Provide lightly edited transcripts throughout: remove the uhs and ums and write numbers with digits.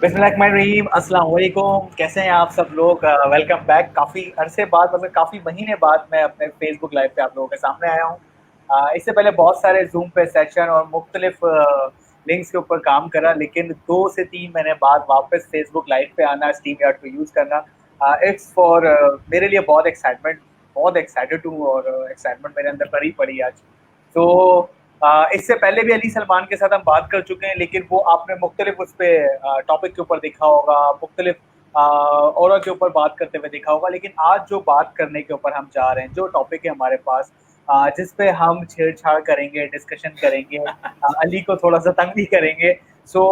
बिस्मिल्लाहिर्रहमानिर्रहीम, अस्सलाम वालेकुम। कैसे हैं आप सब लोग? Welcome back. काफ़ी अरसे बाद, मतलब काफ़ी महीने बाद मैं अपने फेसबुक लाइव पे आप लोगों के सामने आया हूँ। इससे पहले बहुत सारे जूम पे सेशन और मुख्तलिफ लिंक्स के ऊपर काम करा, लेकिन 2 से 3 महीने बाद वापस फेसबुक लाइव पे आना, स्ट्रीम यार्ड को यूज़ करना, इट्स फॉर मेरे लिए बहुत एक्साइटमेंट, बहुत एक्साइटेड हूँ और एक्साइटमेंट मेरे अंदर भरी पड़ी आज। तो इससे पहले भी अली सलमान के साथ हम बात कर चुके हैं, लेकिन वो आपने मुख्तलिफ उस पे टॉपिक के ऊपर देखा होगा, मुख्तलिफ औरों के ऊपर बात करते हुए देखा होगा। लेकिन आज जो बात करने के ऊपर हम जा रहे हैं, जो टॉपिक है हमारे पास, जिस पे हम छेड़छाड़ करेंगे, डिस्कशन करेंगे, अली को थोड़ा सा तंग भी करेंगे। So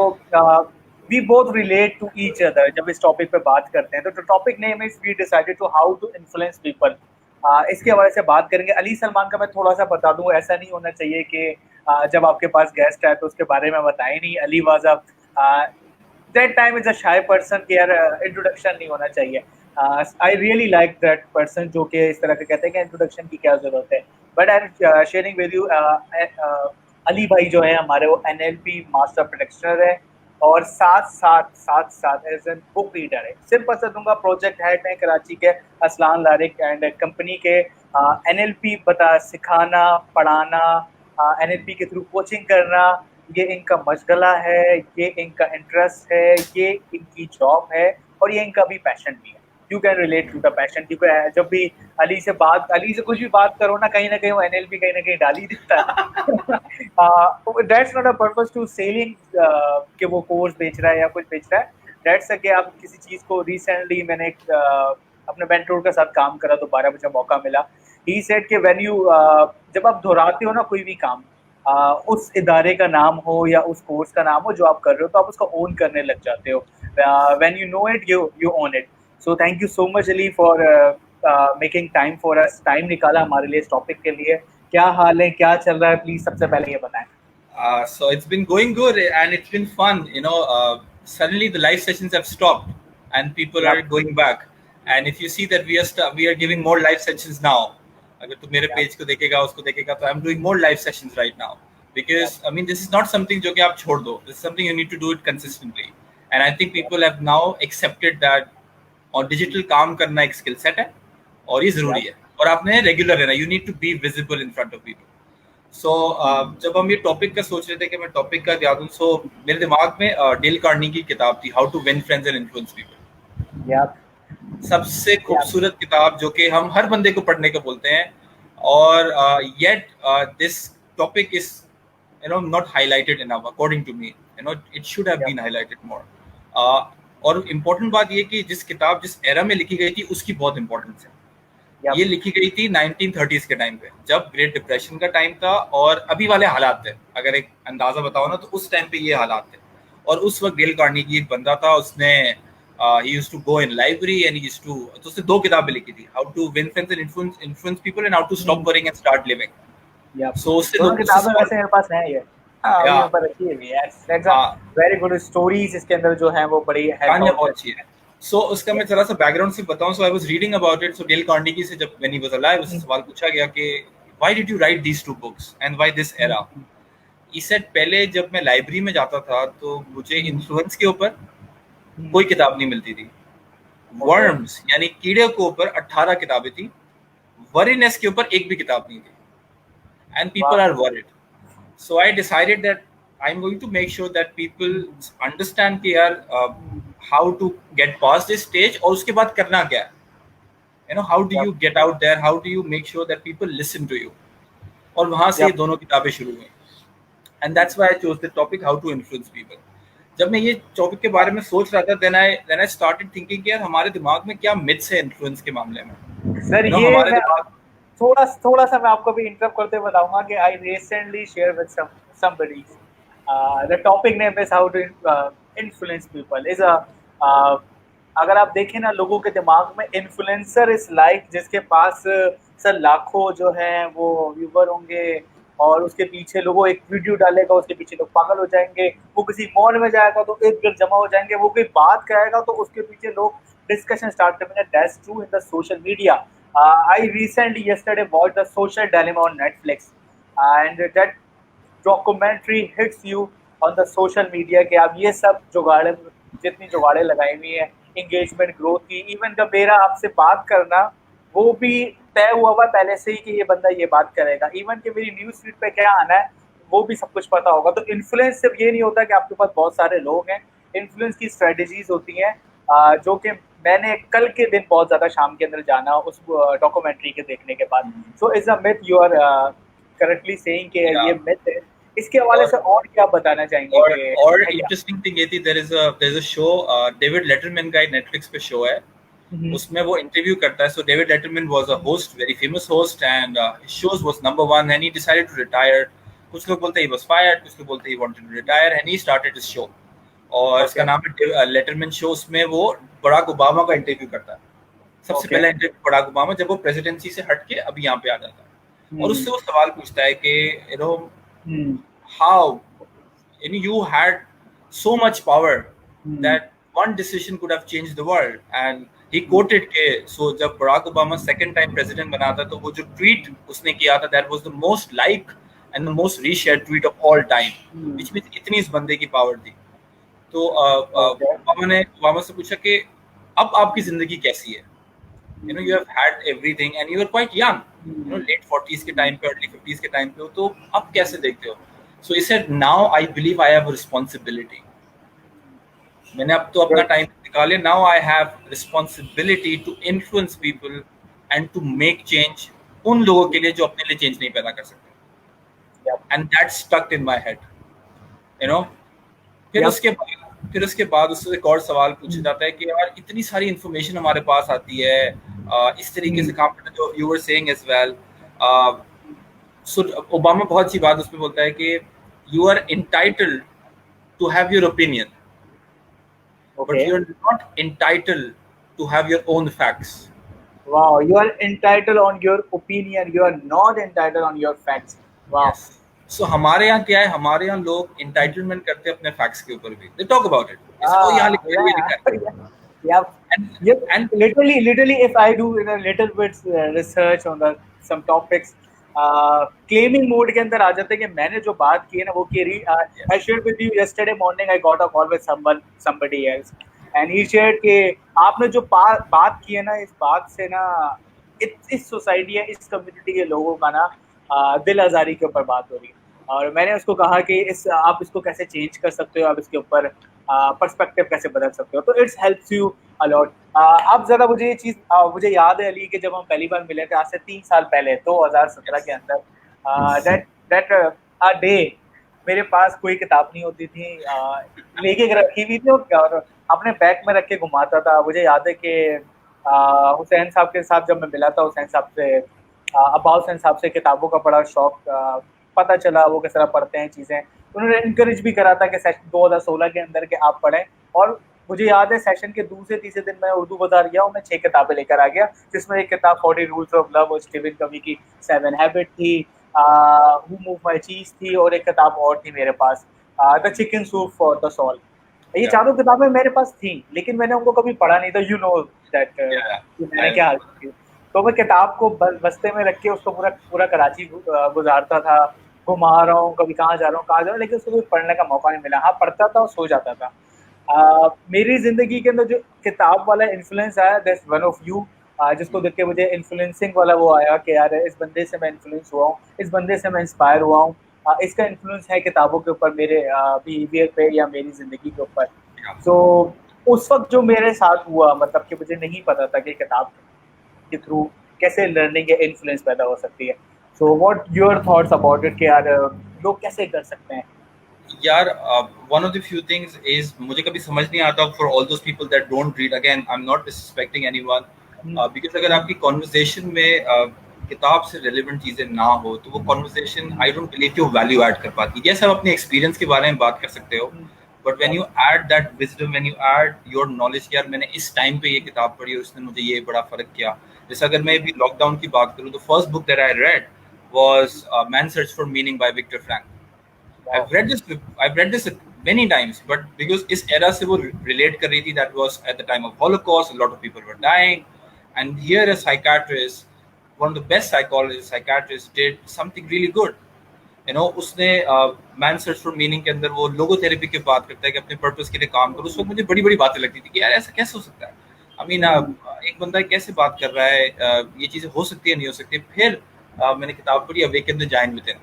we both relate to each other जब इस टॉपिक पे बात करते हैं। तो topic name is we decided to how to influence people. इसके हवाले से बात करेंगे। अली सलमान का मैं थोड़ा सा बता दूं, ऐसा नहीं होना चाहिए कि जब आपके पास गेस्ट आए तो उसके बारे में बताएं नहीं। Ali was a that time is a shy person कि यार इंट्रोडक्शन नहीं होना चाहिए। I really like that person जो कि इस तरह के कहते हैं कि इंट्रोडक्शन की क्या जरूरत है। But I am sharing with you, Ali भाई जो है हमारे, वो एनएलपी मास्टर प्रैक्टिशनर है और साथ साथ एज एन बुक रीडर है। सिंपल सा दूंगा, प्रोजेक्ट हेड है कराची के असलान लारिक एंड कंपनी के। एनएलपी बता सिखाना, पढ़ाना, एनएलपी के थ्रू कोचिंग करना, ये इनका मशगला है, ये इनका इंटरेस्ट है, ये इनकी जॉब है और ये इनका भी पैशन भी है। You can relate to the passion, क्योंकि जब भी अली से कुछ भी बात करो ना कहीं वो एनएलपी कहीं ना कहीं डाल ही देता है। That's not a purpose to selling कि वो कोर्स बेच रहा है या कुछ बेच रहा है। दैट्स कि आप किसी चीज को, रिसेंटली मैंने अपने मेंटोर के साथ काम करा, दोबारा मुझे मौका मिला। ही सेड कि व्हेन यू जब आप दोहराते हो ना कोई भी काम, उस इदारे का नाम हो या उस कोर्स का नाम हो जो आप कर रहे हो, तो आप उसका ओन करने लग जाते हो। When you know it, you own it. So thank you so much Ali for making time for us. Time निकाला हमारे लिए इस टॉपिक के लिए। क्या हाल है, क्या चल रहा है, प्लीज सबसे पहले ये बताएं। So it's been going good and it's been fun. Suddenly the live sessions have stopped and people are Yep, going back. And if you see that we are giving more live sessions now. अगर तू मेरे yep, page को देखेगा उसको देखेगा तो I'm doing more live sessions right now yep, because I mean this is not something जो कि आप छोड़ दो. This is something you need to do it consistently. And I think yep, people have now accepted that और digital काम करना एक skill set है और ये जरूरी yep. है और आपने रेगुलर रहना. You need to be visible in front of people. So जब हम ये टॉपिक का सोच रहे थे कि मैं टॉपिक का क्या दूं, सो मेरे दिमाग में डेल कार्नी की किताब थी how to win friends and influence people. Yep, सबसे yep, खूबसूरत किताब जो कि हम हर बंदे को पढ़ने को बोलते हैं. और yet this topic is not highlighted enough according to me. It should have yep, been highlighted more. और इम्पोर्टेंट बात ये कि जिस किताब जिस एरा में लिखी गई थी उसकी बहुत इंपॉर्टेंस है. yep, ये लिखी गई थी 1930s के टाइम पे जब ग्रेट डिप्रेशन का टाइम था और अभी वाले हालात थे. अगर एक अंदाजा बताओ ना तो उस टाइम पे ये हालात थे. और उस वक्त डेल कार्नेगी एक बंदा था, उसने he used to go in library and he used to, तो उसने 2 किताबें लिखी थी, how to win friends and influence people and how to stop worrying and start living. yep. So उससे दोनों लोग उससे किताबें सवाल. वैसे मेरे पास हैं ये। हाँ, अभी या मेरे पास रखी है भी। यस, दैट्स अ हाँ, वेरी गुड स्टोरीज इसके अंदर जो हैं वो बड़ी हेल्प कहानियां आउट बहुत अच्छी करती है. सो उसका हैं। मैं थोड़ा सा बैकग्राउंड से बताऊं. So I was reading about it. So Dale Carnegie से जब व्हेन ही वाज अलाइव उससे सवाल पूछा गया कि why did you write these 2 books and why this era. He said पहले जब मैं लाइब्रेरी में जाता था तो मुझे इन्फ्लुएंस के ऊपर कोई किताब नहीं मिलती थी. ओके, वर्म्स यानी कीड़े के ऊपर 18 किताबें थी. वरीनेस के ऊपर एक भी किताब नहीं थी. एंड पीपल वाह, are worried. So I decided that I'm going to make sure that people understand कि यार how to get past this stage और उसके बाद करना क्या है. How do yep, you get out there, how do you make sure that people listen to you. और वहां से ये यप, दोनों किताबें शुरू हुई. And that's why I chose the topic how to influence people. जब मैं ये टॉपिक के बारे में सोच रहा था then I started thinking कि यार हमारे दिमाग में क्या मिथ्स है इन्फ्लुएंस के मामले में. सर ये हमारे मैं दिमाग. थोड़ा थोड़ा सा मैं आपको भी इंटरप्ट करते हुए बताऊंगा कि I recently share with somebody the topic name is how to influence people is a, अगर आप देखें ना, लोगों के दिमाग में इन्फ्लुएंसर इज लाइक जिसके पास सर लाखों जो हैं वो व्यूवर होंगे और उसके पीछे लोगों एक वीडियो डालेगा, उसके पीछे लोग पागल हो जाएंगे। वो किसी मॉल में जाएगा तो एक गिर जमा हो जाएंगे। वो कोई बात कहेगा तो उसके पीछे लोग डिस्कशन स्टार्ट करेंगे। That's true in the social media. I recently yesterday watched The Social Dilemma on Netflix, and that documentary hits you on the social media कि आप ये सब जुगाड़ जितनी जुगाड़े लगाई हुई है एंगेजमेंट ग्रोथ की, इवन का मेरा आपसे बात करना वो भी तय हुआ हुआ पहले से ही कि ये बंदा ये बात करेगा, इवन कि मेरी न्यूज फीड पे क्या आना है वो भी सब कुछ पता होगा। तो इन्फ्लुएंस सिर्फ ये नहीं होता कि आपके पास बहुत सारे लोग हैं, इन्फ्लुएंस की स्ट्रेटेजीज होती हैं, जो कि मैंने कल के दिन बहुत ज्यादा शाम के अंदर जाना उस डॉक्यूमेंट्री के देखने के बाद। So is a myth you are correctly saying कि या ये मिथ है। इसके हवाले से और क्या बताना चाहेंगे कि और है क्या? इंटरेस्टिंग थिंग ये थी, there is a show, David Letterman का एक नेटफ्लिक्स पे शो है, हम्म, उसमें वो इंटरव्यू करता है। So David Letterman was a host, very famous host, and his shows was number 1 and he decided to retire. कुछ लोग बोलते ही वाज फायर्ड, कुछ लोग बोलते he wanted to retire, and he started his show, और इसका okay नाम है लेटरमैन शो। उसमें वो बराक ओबामा का इंटरव्यू करता है, सबसे ओके। पहला इंटरव्यू बराक ओबामा, जब वो प्रेसिडेंसी से हट के अभी यहाँ पे आ जाता है, और हम्म उससे वो सवाल पूछता है कि you know hmm how you had so much power hmm that one decision could have changed the world, and he quoted के so जब Barack Obama second time president बना था, तो वो जो ट्वीट उसने किया था, that was the most like and the most reshared tweet of all time, which means इतनी इस बंदे की पावर थी। तो ओके ओबामा से पूछा कि अब आपकी जिंदगी कैसी है, you have had everything and you are quite young, late 40s के टाइम पे, early 50s के टाइम पे हो, तो अब कैसे देखते हो? So he said, now I believe I have a responsibility. मैंने अब तो अपना टाइम निकाले, now I have responsibility to influence people and to make change उन लोगों के लिए जो अपने लिए चेंज नहीं पैदा कर सकते, yep and that stuck in my head, you know। Yep फिर उसके बाद उससे एक और सवाल पूछा जाता है कि यार इतनी सारी इंफॉर्मेशन हमारे पास आती है, इस तरीके से काम करना, जो you were saying as well. So Obama बहुत सी बात उसमें बोलता है कि you are entitled to have your opinion, okay. But you are not entitled to have your own facts. Wow, you are entitled on your opinion, you are not entitled on your facts. Wow. Yes. So हमारे यहाँ क्या है, हमारे यहाँ लोग entitlement करते हैं अपने फैक्ट्स के ऊपर भी, दे टॉक अबाउट इट, जैसे ओ यहाँ लिखा है, ये लिखा है, Yeah, yeah. And Yeah, and literally, if I do a little bit research on the some topics, claiming mode के अंदर आ जाते हैं कि मैंने जो बात की है ना वो की रही। I shared with you yesterday morning, I got a call with somebody else, and he shared कि आपने जो बात की है ना, इस बात से ना इस सोसाइटी है, इस कम्युनिटी के लोगों का ना दिल आजारी के ऊपर बात हो रही है। और मैंने उसको कहा कि आप इसको कैसे चेंज कर सकते हो, आप इसके ऊपर पर्सपेक्टिव कैसे बदल सकते हो, तो इट्स हेल्प्स यू अलॉट। अब ज़्यादा मुझे ये चीज़ मुझे याद है अली कि जब हम पहली बार मिले थे आज से 3 साल पहले 2017 के अंदर, दैट दैट अ डे मेरे पास कोई किताब नहीं होती थी, लेके रखी हुई थी और अपने बैग में रख के घुमाता था। मुझे याद है कि हुसैन साहब के साथ जब मैं मिला था, हुसैन साहब से अब्बास हुसैन साहब से किताबों का बड़ा शौक पता चला, वो किस तरह पढ़ते हैं चीज़ें। उन्होंने इनकरेज भी करा था कि सेशन 2016 के अंदर के आप पढ़ें। और मुझे याद है सेशन के दूसरे तीसरे दिन मैं उर्दू बाजार गया और मैं 6 किताबें लेकर आ गया, जिसमें एक किताब 40 रूल्स ऑफ लव और स्टीवन कवी की 7 हैबिट थी, हु मूव माय चीज थी, और एक किताब और थी मेरे पास, the chicken soup for the soul. ये चारों किताबें मेरे पास थी, लेकिन मैंने उनको कभी पढ़ा नहीं था, यू नो दैट मैंने क्या हाल की। तो मैं किताब को बस्ते में रख के उसको पूरा पूरा कराची गुजारता था, घुमा रहा हूँ, कभी कहाँ जा रहा हूँ कहाँ जा रहा हूँ, लेकिन उसको कोई पढ़ने का मौका नहीं मिला। हाँ, पढ़ता था और सो जाता था। मेरी जिंदगी के अंदर जो किताब वाला इन्फ्लुएंस आया, दैट्स वन ऑफ यू, जिसको देख के मुझे इन्फ्लुएंसिंग वाला वो आया कि यार इस बंदे से मैं इन्फ्लुएंस हुआ हूँ, इस बंदे से मैं इंस्पायर हुआ हूँ। इसका इन्फ्लुएंस है किताबों के ऊपर, मेरे बिहेवियर पे या मेरी जिंदगी के ऊपर। तो उस वक्त जो मेरे साथ हुआ, मतलब कि मुझे नहीं पता था कि किताब के थ्रू कैसे लर्निंग या इन्फ्लुएंस पैदा हो सकती है। So what your thoughts about it कि यार लोग कैसे कर सकते हैं? यार one of the few things is, मुझे कभी समझ नहीं आता for all those people that don't read, again I am not disrespecting anyone, because अगर आपकी कॉन्वर्सेशन में किताब से रिलेवेंट चीजें ना हो, तो वो कॉन्वर्सेशन आई डोंट बिलीव कि वो वैल्यू ऐड कर पाती। यस, आप अपने एक्सपीरियंस के बारे में बात कर सकते हो, but when you add that wisdom, when you add your knowledge, यार मैंने इस टाइम पे ये किताब पढ़ी और उसने मुझे ये बड़ा फर्क किया। जैसे अगर मैं अभी लॉकडाउन की बात करूँ, तो first book that I read was man search for meaning by Viktor Frankl. I've read this many times, but because इस era से वो relate कर रही थी, that was at the time of Holocaust, a lot of people were dying, and here a psychiatrist, one of the best psychologists, psychiatrists, did something really good. उसने man search for meaning के अंदर वो लोगो therapy की बात करता है कि अपने पर्पस के लिए काम करो। उस वक्त मुझे बड़ी बड़ी बातें लगती थी कि यार ऐसा कैसे हो सकता है। आई मीन एक बंदा कैसे बात कर रहा है, ये चीजें हो सकती है नहीं हो सकती। फिर मैंने किताब पढ़ी awaken the giant with in,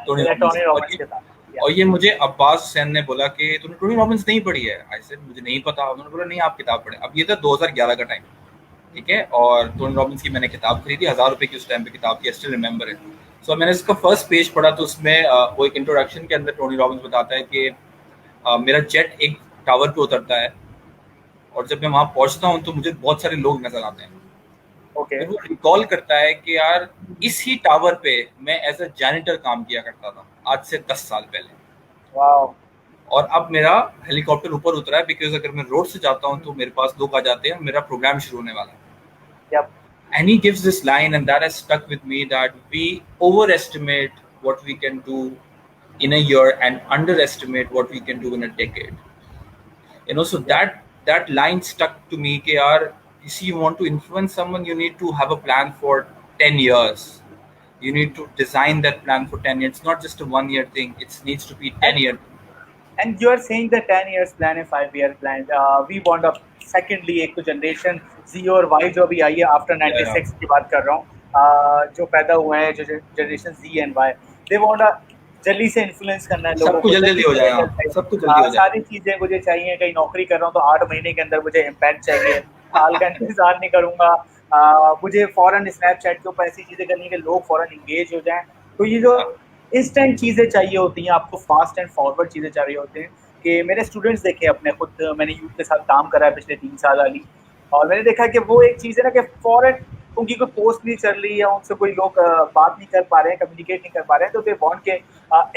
Tony Robbins Tony की। रॉबिन्स के साथ। और ये मुझे अब्बास हुसैन ने बोला कि तूने टोनी रॉबिन्स नहीं पढ़ी है। आई सेड मुझे नहीं पता। उन्होंने बोला नहीं आप किताब पढ़े। अब ये था 2011 का टाइम, ठीक है। और टोनी रॉबिन्स की मैंने किताब खरीदी, 1000 रुपए की उस टाइम पे किताब थी, स्टिल रिमेंबर इट। सो मैंने इसका फर्स्ट पेज पढ़ा तो उसमें वो एक इंट्रोडक्शन के अंदर टोनी रॉबिन्स बताता है कि मेरा जेट एक टावर पे उतरता है और जब मैं वहां पहुंचता हूँ तो मुझे बहुत सारे लोग नजर आते हैं। ओके। फिर वो रिकॉल करता है कि यार इसी टावर पे मैं एज अ जैनिटर काम किया करता था आज से 10 साल पहले, वाओ। और अब मेरा हेलीकॉप्टर ऊपर उतरा है बिकॉज अगर मैं रोड से जाता हूँ तो मेरे पास लोग आ जाते हैं, मेरा प्रोग्राम शुरू होने वाला है। Yep. And he gives this line, and that has stuck with me, that we overestimate what we can do in a year and underestimate what we can do in a decade. So that line stuck to me कि यार you see, you want to influence someone, you need to have a plan for 10 years. You need to design that plan for 10 years. It's not just a 1 year thing. It needs to be 10-year. And you are saying the 10 years plan and 5 year plan. We want a secondly एक तो generation Z और Y जो अभी आई है after 96 की बात कर रहा हूँ, जो पैदा हुए हैं, जो generation Z and Y, they want a जल्दी से इन्फ्लुएंस करना है लोगों को, जल्दी हो जाएगा, सब कुछ जल्दी हो जाएगा। सारी चीजें मुझे चाहिए। कहीं नौकरी कर रहा हूँ तो 8 महीने के अंदर मुझे इम्पैक्ट चाहिए, साल का इंतजार नहीं करूंगा। मुझे फौरन स्नैपचैट के ऊपर ऐसी चीजें करनी है कि लोग फौरन इंगेज हो जाएं। तो ये जो इंस्टेंट चीजें चाहिए होती हैं आपको, फास्ट एंड फॉरवर्ड चीजें चाहिए होती हैं। कि मेरे स्टूडेंट्स देखे अपने, खुद मैंने यूथ के साथ काम करा है पिछले 3 साल वाली, और मैंने देखा कि वो एक चीज़ है ना कि फॉरन उनकी कोई पोस्ट नहीं चल रही है, उनसे कोई लोग बात नहीं कर पा रहे हैं, कम्युनिकेट नहीं कर पा रहे हैं, तो दे वांट के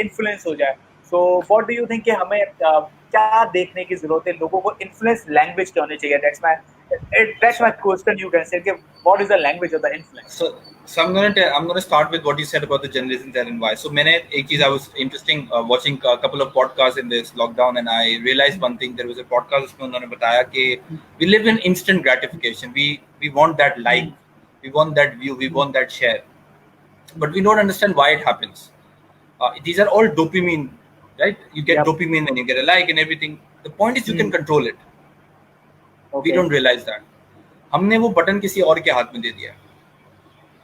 इन्फ्लुएंस हो जाए। So what do you think कि हमें क्या देखने की जरूरत है, लोगों को इन्फ्लुएंस लैंग्वेज क्या होनी चाहिए? That's my question. You can say कि what is the language of the influence? So I'm going to start with what you said about the Generation Z and Y. So मैंने एक चीज, I was interesting watching a couple of podcasts in this lockdown, and I realized one thing. There was a podcast उसमें उन्होंने बताया कि we live in instant gratification. We want that like, we want that view, we want that share, but we don't understand why it happens. These are all dopamine, right? You get dopamine and you get a like and everything. The point is you can control it. Okay. We don't realize that. हमने वो button किसी और के हाथ में दे दिया।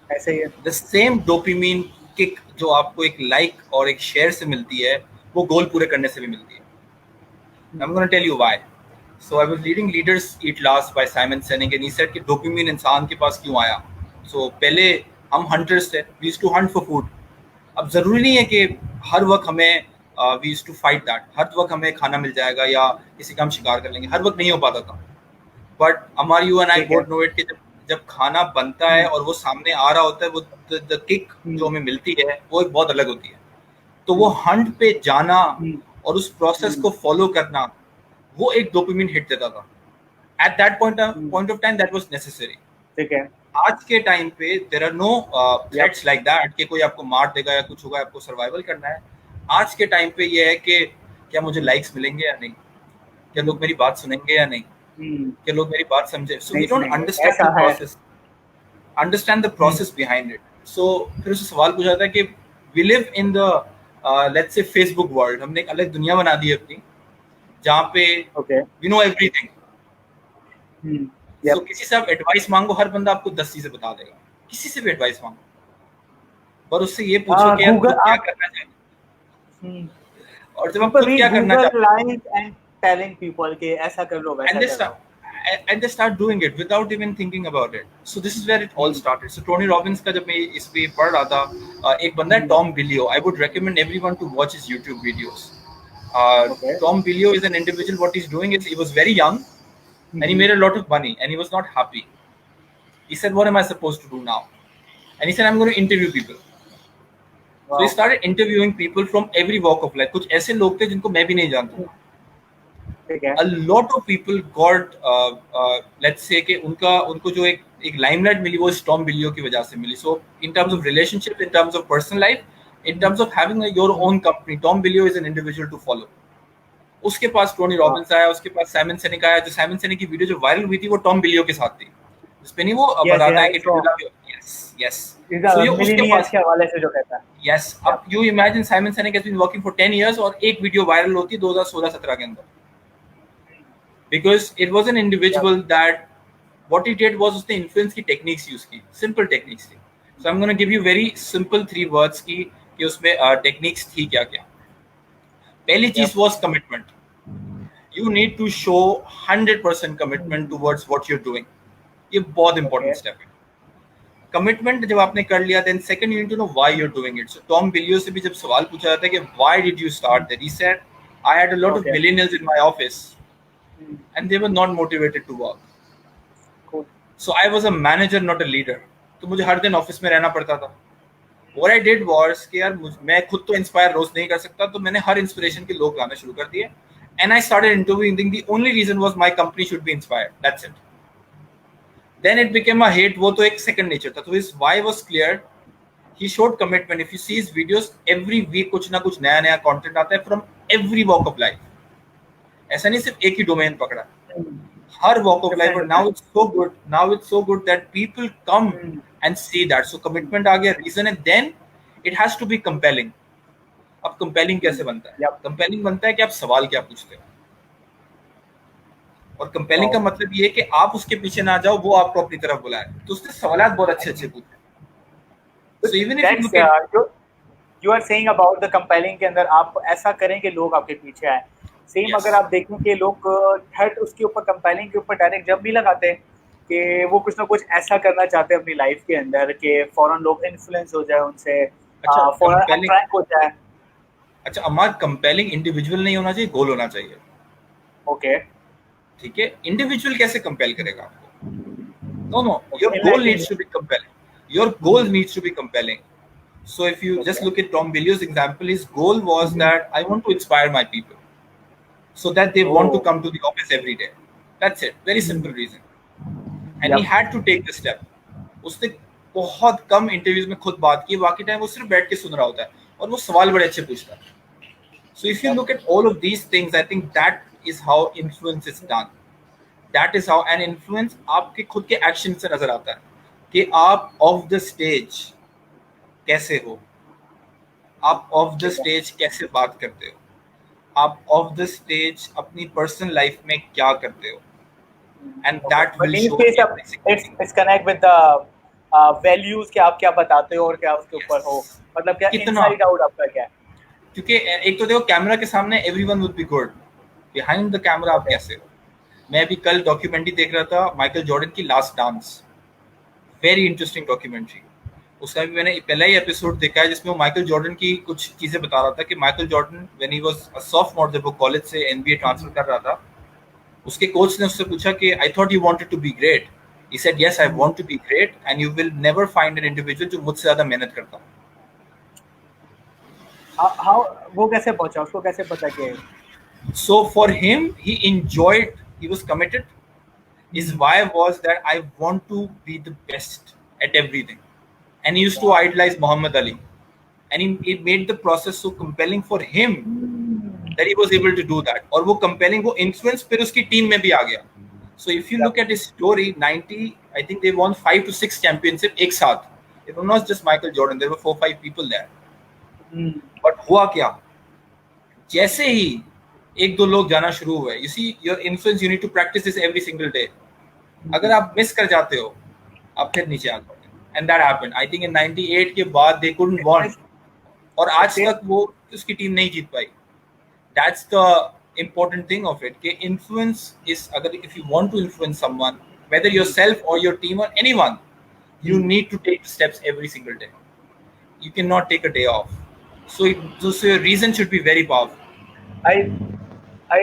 ऐसे ही है। The same dopamine kick जो आपको एक like और एक share से मिलती है, वो गोल पूरे करने से भी मिलती है। I'm going to tell you why. So I was reading Leaders Eat Last by Simon Sinek, and he said कि dopamine इंसान के पास क्यों आया? So पहले हम hunters थे, we used to hunt for food. अब जरूरी नहीं है कि हर वक्त हमें we used to fight that. हर वक्त हमें खाना मिल जाएगा या किसी का हम शिकार कर लेंगे, हर वक्त नहीं हो पाता था। बट हमारी you and I both know it कि जब खाना बनता है और वो सामने आ रहा होता है, वो द किक जो हमें मिलती है वो एक बहुत अलग होती है। तो वो हंट पे जाना और उस प्रोसेस को फॉलो करना, वो एक डोपामिन हिट देता था। At that point of time that was necessary. ठीक है। आज के टाइम पे there are no threats like that कि कोई आपको मार देगा या कुछ होगा, आपको सर्वाइवल करना है। आज के टाइम पे ये है कि क्या मुझे लाइक्स मिलेंगे या नहीं, क्या लोग मेरी बात सुनेंगे या नहीं, कि लोग मेरी बात समझे। So we don't understand the process behind it. So फिर उससे सवाल पूछा था कि we live in the let's say Facebook world. हमने एक अलग दुनिया बना दी है अपनी, जहाँ पे वी नो एवरीथिंग। सो किसी से आप एडवाइस मांगो, हर बंदा आपको 10 चीजें बता देगा। किसी से भी एडवाइस मांगो, पर उससे ये पूछो कि यार क्या करना चाहिए, और जब आप खुद क्या करना चाहते हैं, telling people के ऐसा कर लो वैसा करो, and they start doing it without even thinking about it. So this is where it all started. So Tony Robbins का जब मैं इस पे पढ़ रहा था, एक बंदा है Tom Bilyeu. I would recommend everyone to watch his YouTube videos. Tom Bilyeu is an individual. What he's doing is, he was very young and he made a lot of money and he was not happy. He said, what am I supposed to do now? And he said, I'm going to interview people. So he started interviewing people from every walk of life. कुछ ऐसे लोग थे जिनको मैं भी नहीं जानता था। A lot of people got let's say कि उनको जो एक limelight मिली वो Tom Bilyeu की वजह से मिली। So in terms of relationship, in terms of personal life, in terms of having your own company, Tom Bilyeu is an individual to follow. उसके पास Tony Robbins आया, उसके पास Simon Sinek आया। जो Simon Sinek की video जो viral हुई थी वो Tom Bilyeu के साथ थी। उसपे नहीं वो Yes, बताता yeah, है I कि saw. Yes yes. Is so a ये उसके millionaires पास, के हवाले से जो कहता है. Yes, Yeah. अब you imagine Simon Sinek has been working for 10 years और एक वीडियो वायरल होती है 2016-17 के अंदर, because it was an Yeah. individual that what he did was उसने influence की techniques use की, simple techniques थी। So I'm going to give you very simple 3 words कि उसमें techniques थी क्या क्या। पहली चीज Yep. was commitment. You need to show 100% commitment towards what you're doing. ये बहुत Okay. important step है। कमिटमेंट जब आपने कर लिया, then second you need to know why you are doing it. So Tom Bilyeu से भी जब सवाल पूछा जाता है कि why did you start that, he said I had a lot of Okay. Millionaires in my office and they were not motivated to work, Cool. So I was a manager not a leader. तो मुझे हर दिन office में रहना पड़ता था। What I did was कि यार मैं खुद तो इंस्पायर रोज नहीं कर सकता, तो मैंने हर इंस्पिरेशन के लोग लाना शुरू कर दिए and I started interviewing. The only reason was my company should be inspired, that's it. Then it became a hate, वो तो एक सेकंड नेचर था। तो his why was clear, he showed commitment. If you see his videos, every week कुछ ना कुछ नया नया कंटेंट आता है from every walk of life. ऐसा नहीं सिर्फ एक ही डोमेन पकड़ा, हर walk of life। और now it's so good, now it's so good that people come and see that. So commitment आ गया, reason है, then it has to be compelling. अब compelling कैसे बनता है? Yep. compelling बनता है कि आप सवाल क्या पूछते हो, और compelling का Wow. मतलब ये है कि आप उसके पीछे ना जाओ, वो आपको अपनी तरफ बुलाए। तो उसने सवाल बहुत अच्छे अच्छे पूछे। So even if you That's look at you are saying about the compelling के अंदर आप ऐसा करें कि लोग आपके पीछे आए। सेम yes, अगर आप देखें कि लोग थर्ड उसके ऊपर कंपेलिंग के ऊपर डायरेक्ट जब भी लगाते हैं कि वो कुछ ना कुछ ऐसा करना चाहते हैं अपनी लाइफ के अंदर कि फौरन लोग इन्फ्लुएंस हो जाए उनसे, अच्छा फौरन कंपेलिंग, अट्रैक्ट हो जाए। अच्छा अमार, कंपेलिंग इंडिविजुअल नहीं होना चाहिए, गोल होना चाहिए। ओके। ठीक है, इंडिविजुअल कैसे कंपेल करेगा आपको? No no, your goal enlighten needs to be compelling, your goal needs to be compelling. So if you just okay. look at Tom Billio's example, his goal was that I want to inspire my people so that they want to oh come to the office every day. That's it, very simple reason. And he yep had to take the step. उसने बहुत कम interviews में खुद बात की, बाकी time वो सिर्फ बैठ के सुन रहा होता है और वो सवाल बड़े अच्छे पूछता है। So if you yep look at all of these things, I think that is how influence is done. That is how an influence आपके खुद के एक्शन से नजर आता है कि आप ऑफ द स्टेज कैसे हो, आप ऑफ द ठीक है। स्टेज कैसे बात करते हो, आप ऑफ द स्टेज अपनी पर्सनल लाइफ में क्या करते हो, and okay, that but will in show case of every single it's thing. It's connect with the values कि आप क्या बताते हो और क्या उसके ऊपर हो, यस, मतलब क्या कितना, इनसाइड आउट आपका क्या है। क्योंकि एक तो देखो कैमरा के सामने everyone would be good, behind the camera आप ओके। कैसे हो। मैं अभी कल डॉक्यूमेंट्री देख रहा था माइकल जॉर्डन की last dance, very interesting documentary. उसका भी मैंने पहला ही एपिसोड देखा है जिसमें वो माइकल जॉर्डन की कुछ चीजें बता रहा था कि Michael Jordan when he was a sophomore, जब वो कॉलेज से एनबीए ट्रांसफर कर रहा था, उसके कोच ने उससे पूछा कि I thought you wanted to be great. He said yes I want to be great and you will never find an individual जो मुझसे ज्यादा मेहनत करता हो। हाउ वो कैसे पहुंचा, उसको कैसे पता कि So for him, he enjoyed, he was committed. His why was that I want to be the best at everything. And he used to idolize Muhammad Ali. And it made the process so compelling for him that he was able to do that. और वो compelling, वो influence फिर उसकी team में भी आ गया. So if you look at his story, 90, I think they won 5 to 6 championship एक साथ. It was not just Michael Jordan, there were 4-5 people there. But हुआ क्या? जैसे ही एक दो लोग जाना शुरू हुए, you see your influence, you need to practice this every single day. अगर आप मिस कर जाते हो, आप फिर नीचे आ जाओगे. And that happened. I think in 98 के बाद they couldn't won. और आज तक वो उसकी टीम नहीं जीत पाई. That's the important thing of it. कि influence is, अगर if you want to influence someone, whether yourself or your team or anyone, you need to take steps every single day. You cannot take a day off. So your reason should be very powerful. I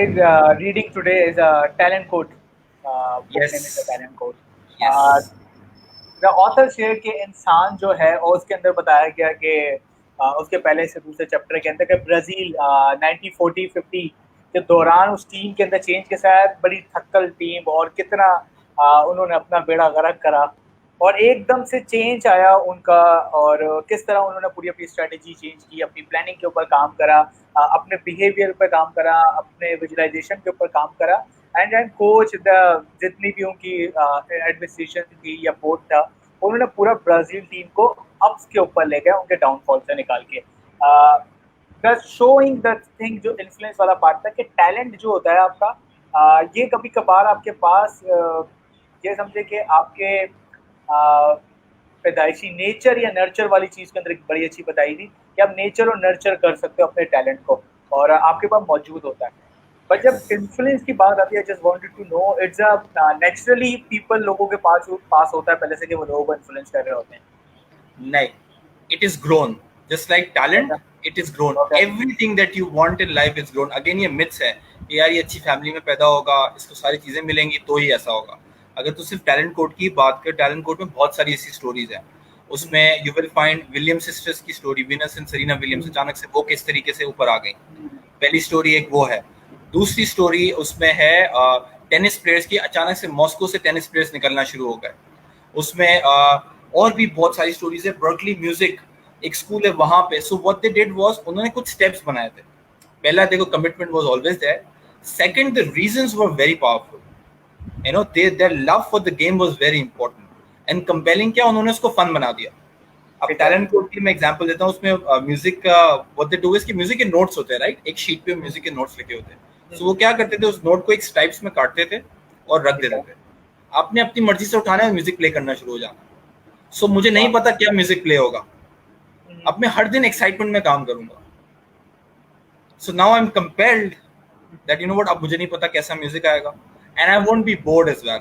reading today is a talent quote. Book name is a Yes. talent quote. Yes. The author share के इंसान जो है, और उसके अंदर बताया गया कि उसके पहले से दूसरे चैप्टर के अंदर कि ब्राजील 1940-50 के दौरान उस टीम के अंदर चेंज के साथ बड़ी थक्कल टीम और कितना उन्होंने अपना बेड़ा गर्क करा और एकदम से चेंज आया उनका, और किस तरह उन्होंने पूरी अपनी स्ट्रेटेजी चेंज की, अपनी प्लानिंग के ऊपर काम करा, अपने बिहेवियर पे काम करा, अपने विजुअलाइजेशन के ऊपर काम करा, एंड कोच जितनी भी उनकी एडमिनिस्ट्रेशन थी या बोर्ड था, उन्होंने पूरा ब्राजील टीम को अप्स के ऊपर ले गए उनके डाउनफॉल से निकाल के। शोइंग द थिंग जो इन्फ्लुएंस वाला पार्ट था कि टैलेंट जो होता है आपका, ये कभी कभार आपके पास ये समझे कि आपके पैदाइशी नेचर या नर्चर वाली चीज के अंदर एक बड़ी अच्छी बताई थी कि आप नेचर और नर्चर कर सकते हो अपने टैलेंट को, और आपके पास मौजूद होता है। बट जब Yes. इन्फ्लुएंस की बात आती है, just wanted to know, it's a naturally people लोगों के पास होता है पहले से कि वो लोगों को इन्फ्लुएंस कर रहे होते हैं। नहीं, it is grown. Just like talent, अच्छा, it is grown. Okay, Everything that you want in life is grown. Again ये myths है कि यार ये अच्छी फैमिली में पैदा होगा, इसको सारी चीजें मिलेंगी तो ही ऐसा होगा। अगर तू सिर्फ टैलेंट कोड की बात कर, टैलेंट कोड में बहुत सारी ऐसी स्टोरीज हैं। उसमें you will find William sisters की story, Venus and Serena Williams, अचानक से वो किस तरीके से ऊपर आ गई। पहली स्टोरी एक वो है। दूसरी स्टोरी उसमें है टेनिस प्लेयर्स की, अचानक से मॉस्को से टेनिस प्लेयर्स निकलना शुरू हो गए। उसमें और भी बहुत सारी स्टोरीज है। बर्कली म्यूजिक एक स्कूल है वहां पे। So what they did was उन्होंने कुछ स्टेप्स बनाए थे। पहला देखो, commitment was always there. Second, the reasons were very powerful, you know, their love for the game was very important and compelling. क्या उन्होंने उसको फन बना दिया। अब टैलेंट कोड की मैं एग्जांपल देता हूँ। उसमें म्यूजिक का व्हाट दे डू इज कि म्यूजिक के नोट्स होते हैं, राइट। एक शीट पे म्यूजिक के नोट्स लिखे होते हैं। सो वो क्या करते थे, उस नोट को एक स्ट्राइप्स में काटते थे और रख देते थे। आपने अपनी मर्जी से उठाना है, म्यूजिक प्ले करना शुरू हो जाना। सो मुझे नहीं पता क्या म्यूजिक प्ले होगा, अब मैं हर दिन एक्साइटमेंट में काम करूंगा। So now I am compelled that you know what, अब मुझे नहीं पता कैसा म्यूजिक आएगा and I won't be bored as well.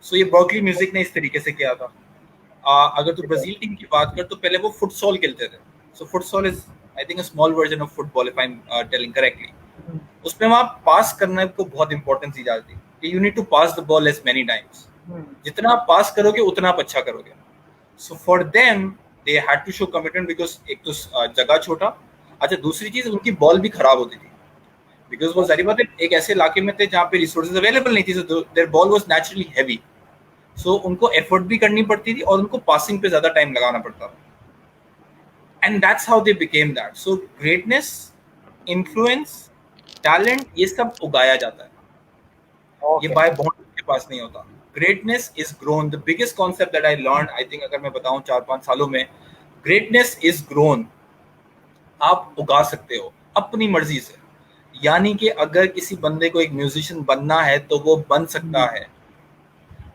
So ये बर्कली म्यूजिक ने इस तरीके से किया था। अगर तू ब्राजील टीम की बात कर तो पहले वो फुटसॉल खेलते थे। So futsal is I think a small version of football, if I am telling correctly. उसमें वहां पास करने को बहुत इंपॉर्टेंस दी जाती है कि you need to pass the ball as many times. जितना आप पास करोगे उतना आप अच्छा करोगे। So for them they had to show commitment because एक तो जगह छोटा, अच्छा दूसरी चीज उनकी बॉल भी खराब होती थी बिकॉज वो जारी बात है एक ऐसे इलाके में थे जहाँ पे रिसोर्सेज अवेलेबल नहीं थी। So their ball was naturally heavy. So उनको एफर्ट भी करनी पड़ती थी और उनको पासिंग पे ज्यादा टाइम लगाना पड़ता था। And that's how they became that. So greatness, influence, talent, ये सब उगाया जाता है। ये बाय बॉर्न के पास नहीं होता। Greatness is grown. The biggest concept that I learn, I think अगर मैं बताऊं 4-5 सालों में, ग्रेटनेस इज ग्रोन। आप उगा सकते हो अपनी मर्जी से। यानी कि अगर किसी बंदे को एक म्यूजिशियन बनना है तो वो बन सकता है।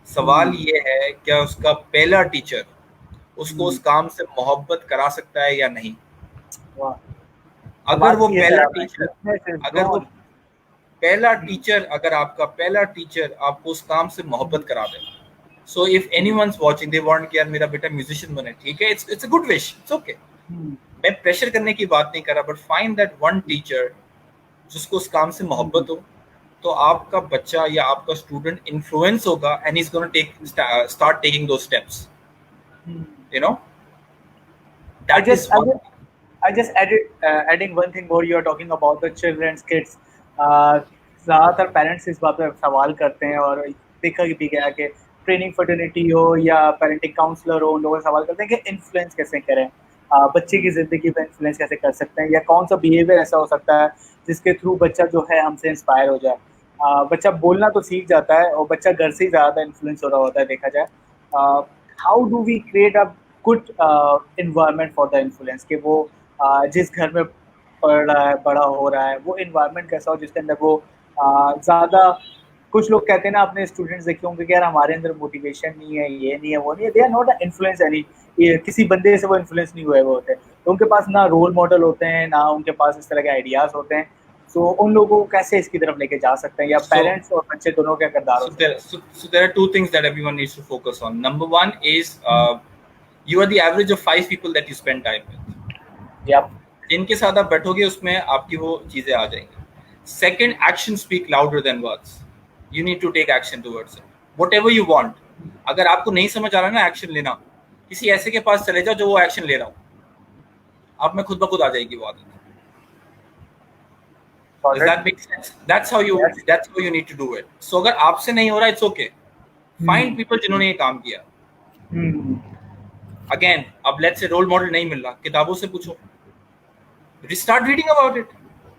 सवाल ये है क्या उसका पहला टीचर उसको उस काम से मोहब्बत करा सकता है या नहीं। अगर वो पहला टीचर अगर आपका पहला टीचर आपको उस काम से मोहब्बत करा दे, so if anyone's watching they want कि यार मेरा बेटा म्यूजिशियन बने, ठीक है, it's a good wish, it's okay. मैं प्रेशर करने की बात नहीं कर रहा, but find that one teacher जिसको उस काम से मोहब्बत हो, तो आपका बच्चा या आपका स्टूडेंट इन्फ्लुएंस होगा and he is gonna take start taking those steps, you know. That is one. I just adding one thing more. You are talking about the children's kids. ज़्यादातर पेरेंट्स इस बात पे सवाल करते हैं और देखा भी गया कि ट्रेनिंग फर्टिलिटी हो या पेरेंटिंग काउंसलर हो, उन लोग सवाल करते हैं कि इन्फ्लुएंस कैसे करें, बच्चे की ज़िंदगी पे इन्फ्लुएंस कैसे कर सकते हैं, या कौन सा बिहेवियर ऐसा हो सकता है जिसके थ्रू बच्चा जो है हमसे इंस्पायर हो जाए। बच्चा बोलना तो सीख जाता है और बच्चा घर से ही ज़्यादा इन्फ्लुएंस हो रहा होता है देखा जाए। How do we create a good environment for the influence, कि वो जिस घर में पढ़ रहा है, बड़ा हो रहा है, वो इन्वायरमेंट कैसा हो जिसके अंदर वो ज़्यादा, कुछ लोग कहते हैं ना, अपने स्टूडेंट्स देखे होंगे कि यार हमारे अंदर मोटिवेशन नहीं है, ये नहीं है, वो नहीं है, they are not influence any, किसी बंदे से वो इन्फ्लुएंस नहीं हुए वो होते हैं, तो उनके पास ना रोल मॉडल होते हैं, ना उनके पास इस तरह के आइडियाज़ होते हैं। सो उन लोगों को कैसे इसकी तरफ लेके जा सकते हैं, या पेरेंट्स और बच्चे दोनों का किरदार होता है? So there are two things that everyone needs to focus on. Number one is you are the average of 5 people that you spend time with. Yep. जिनके साथ आप बैठोगे उसमें आपकी वो चीजें आ जाएंगी। Second, action speak louder than words. You need to take action towards it. Whatever you want. अगर आपको नहीं समझ आ रहा ना एक्शन लेना, किसी ऐसे के पास चले जाओ जो वो एक्शन ले रहा हो, आप में खुद ब खुद आ जाएगी वो आदत। Does that make sense? That's how you need to do it. So अगर आपसे नहीं हो रहा, it's okay. Find people जिन्होंने ये काम किया। Again, अब let's say रोल मॉडल नहीं मिल रहा, किताबों से पूछो, start reading about it.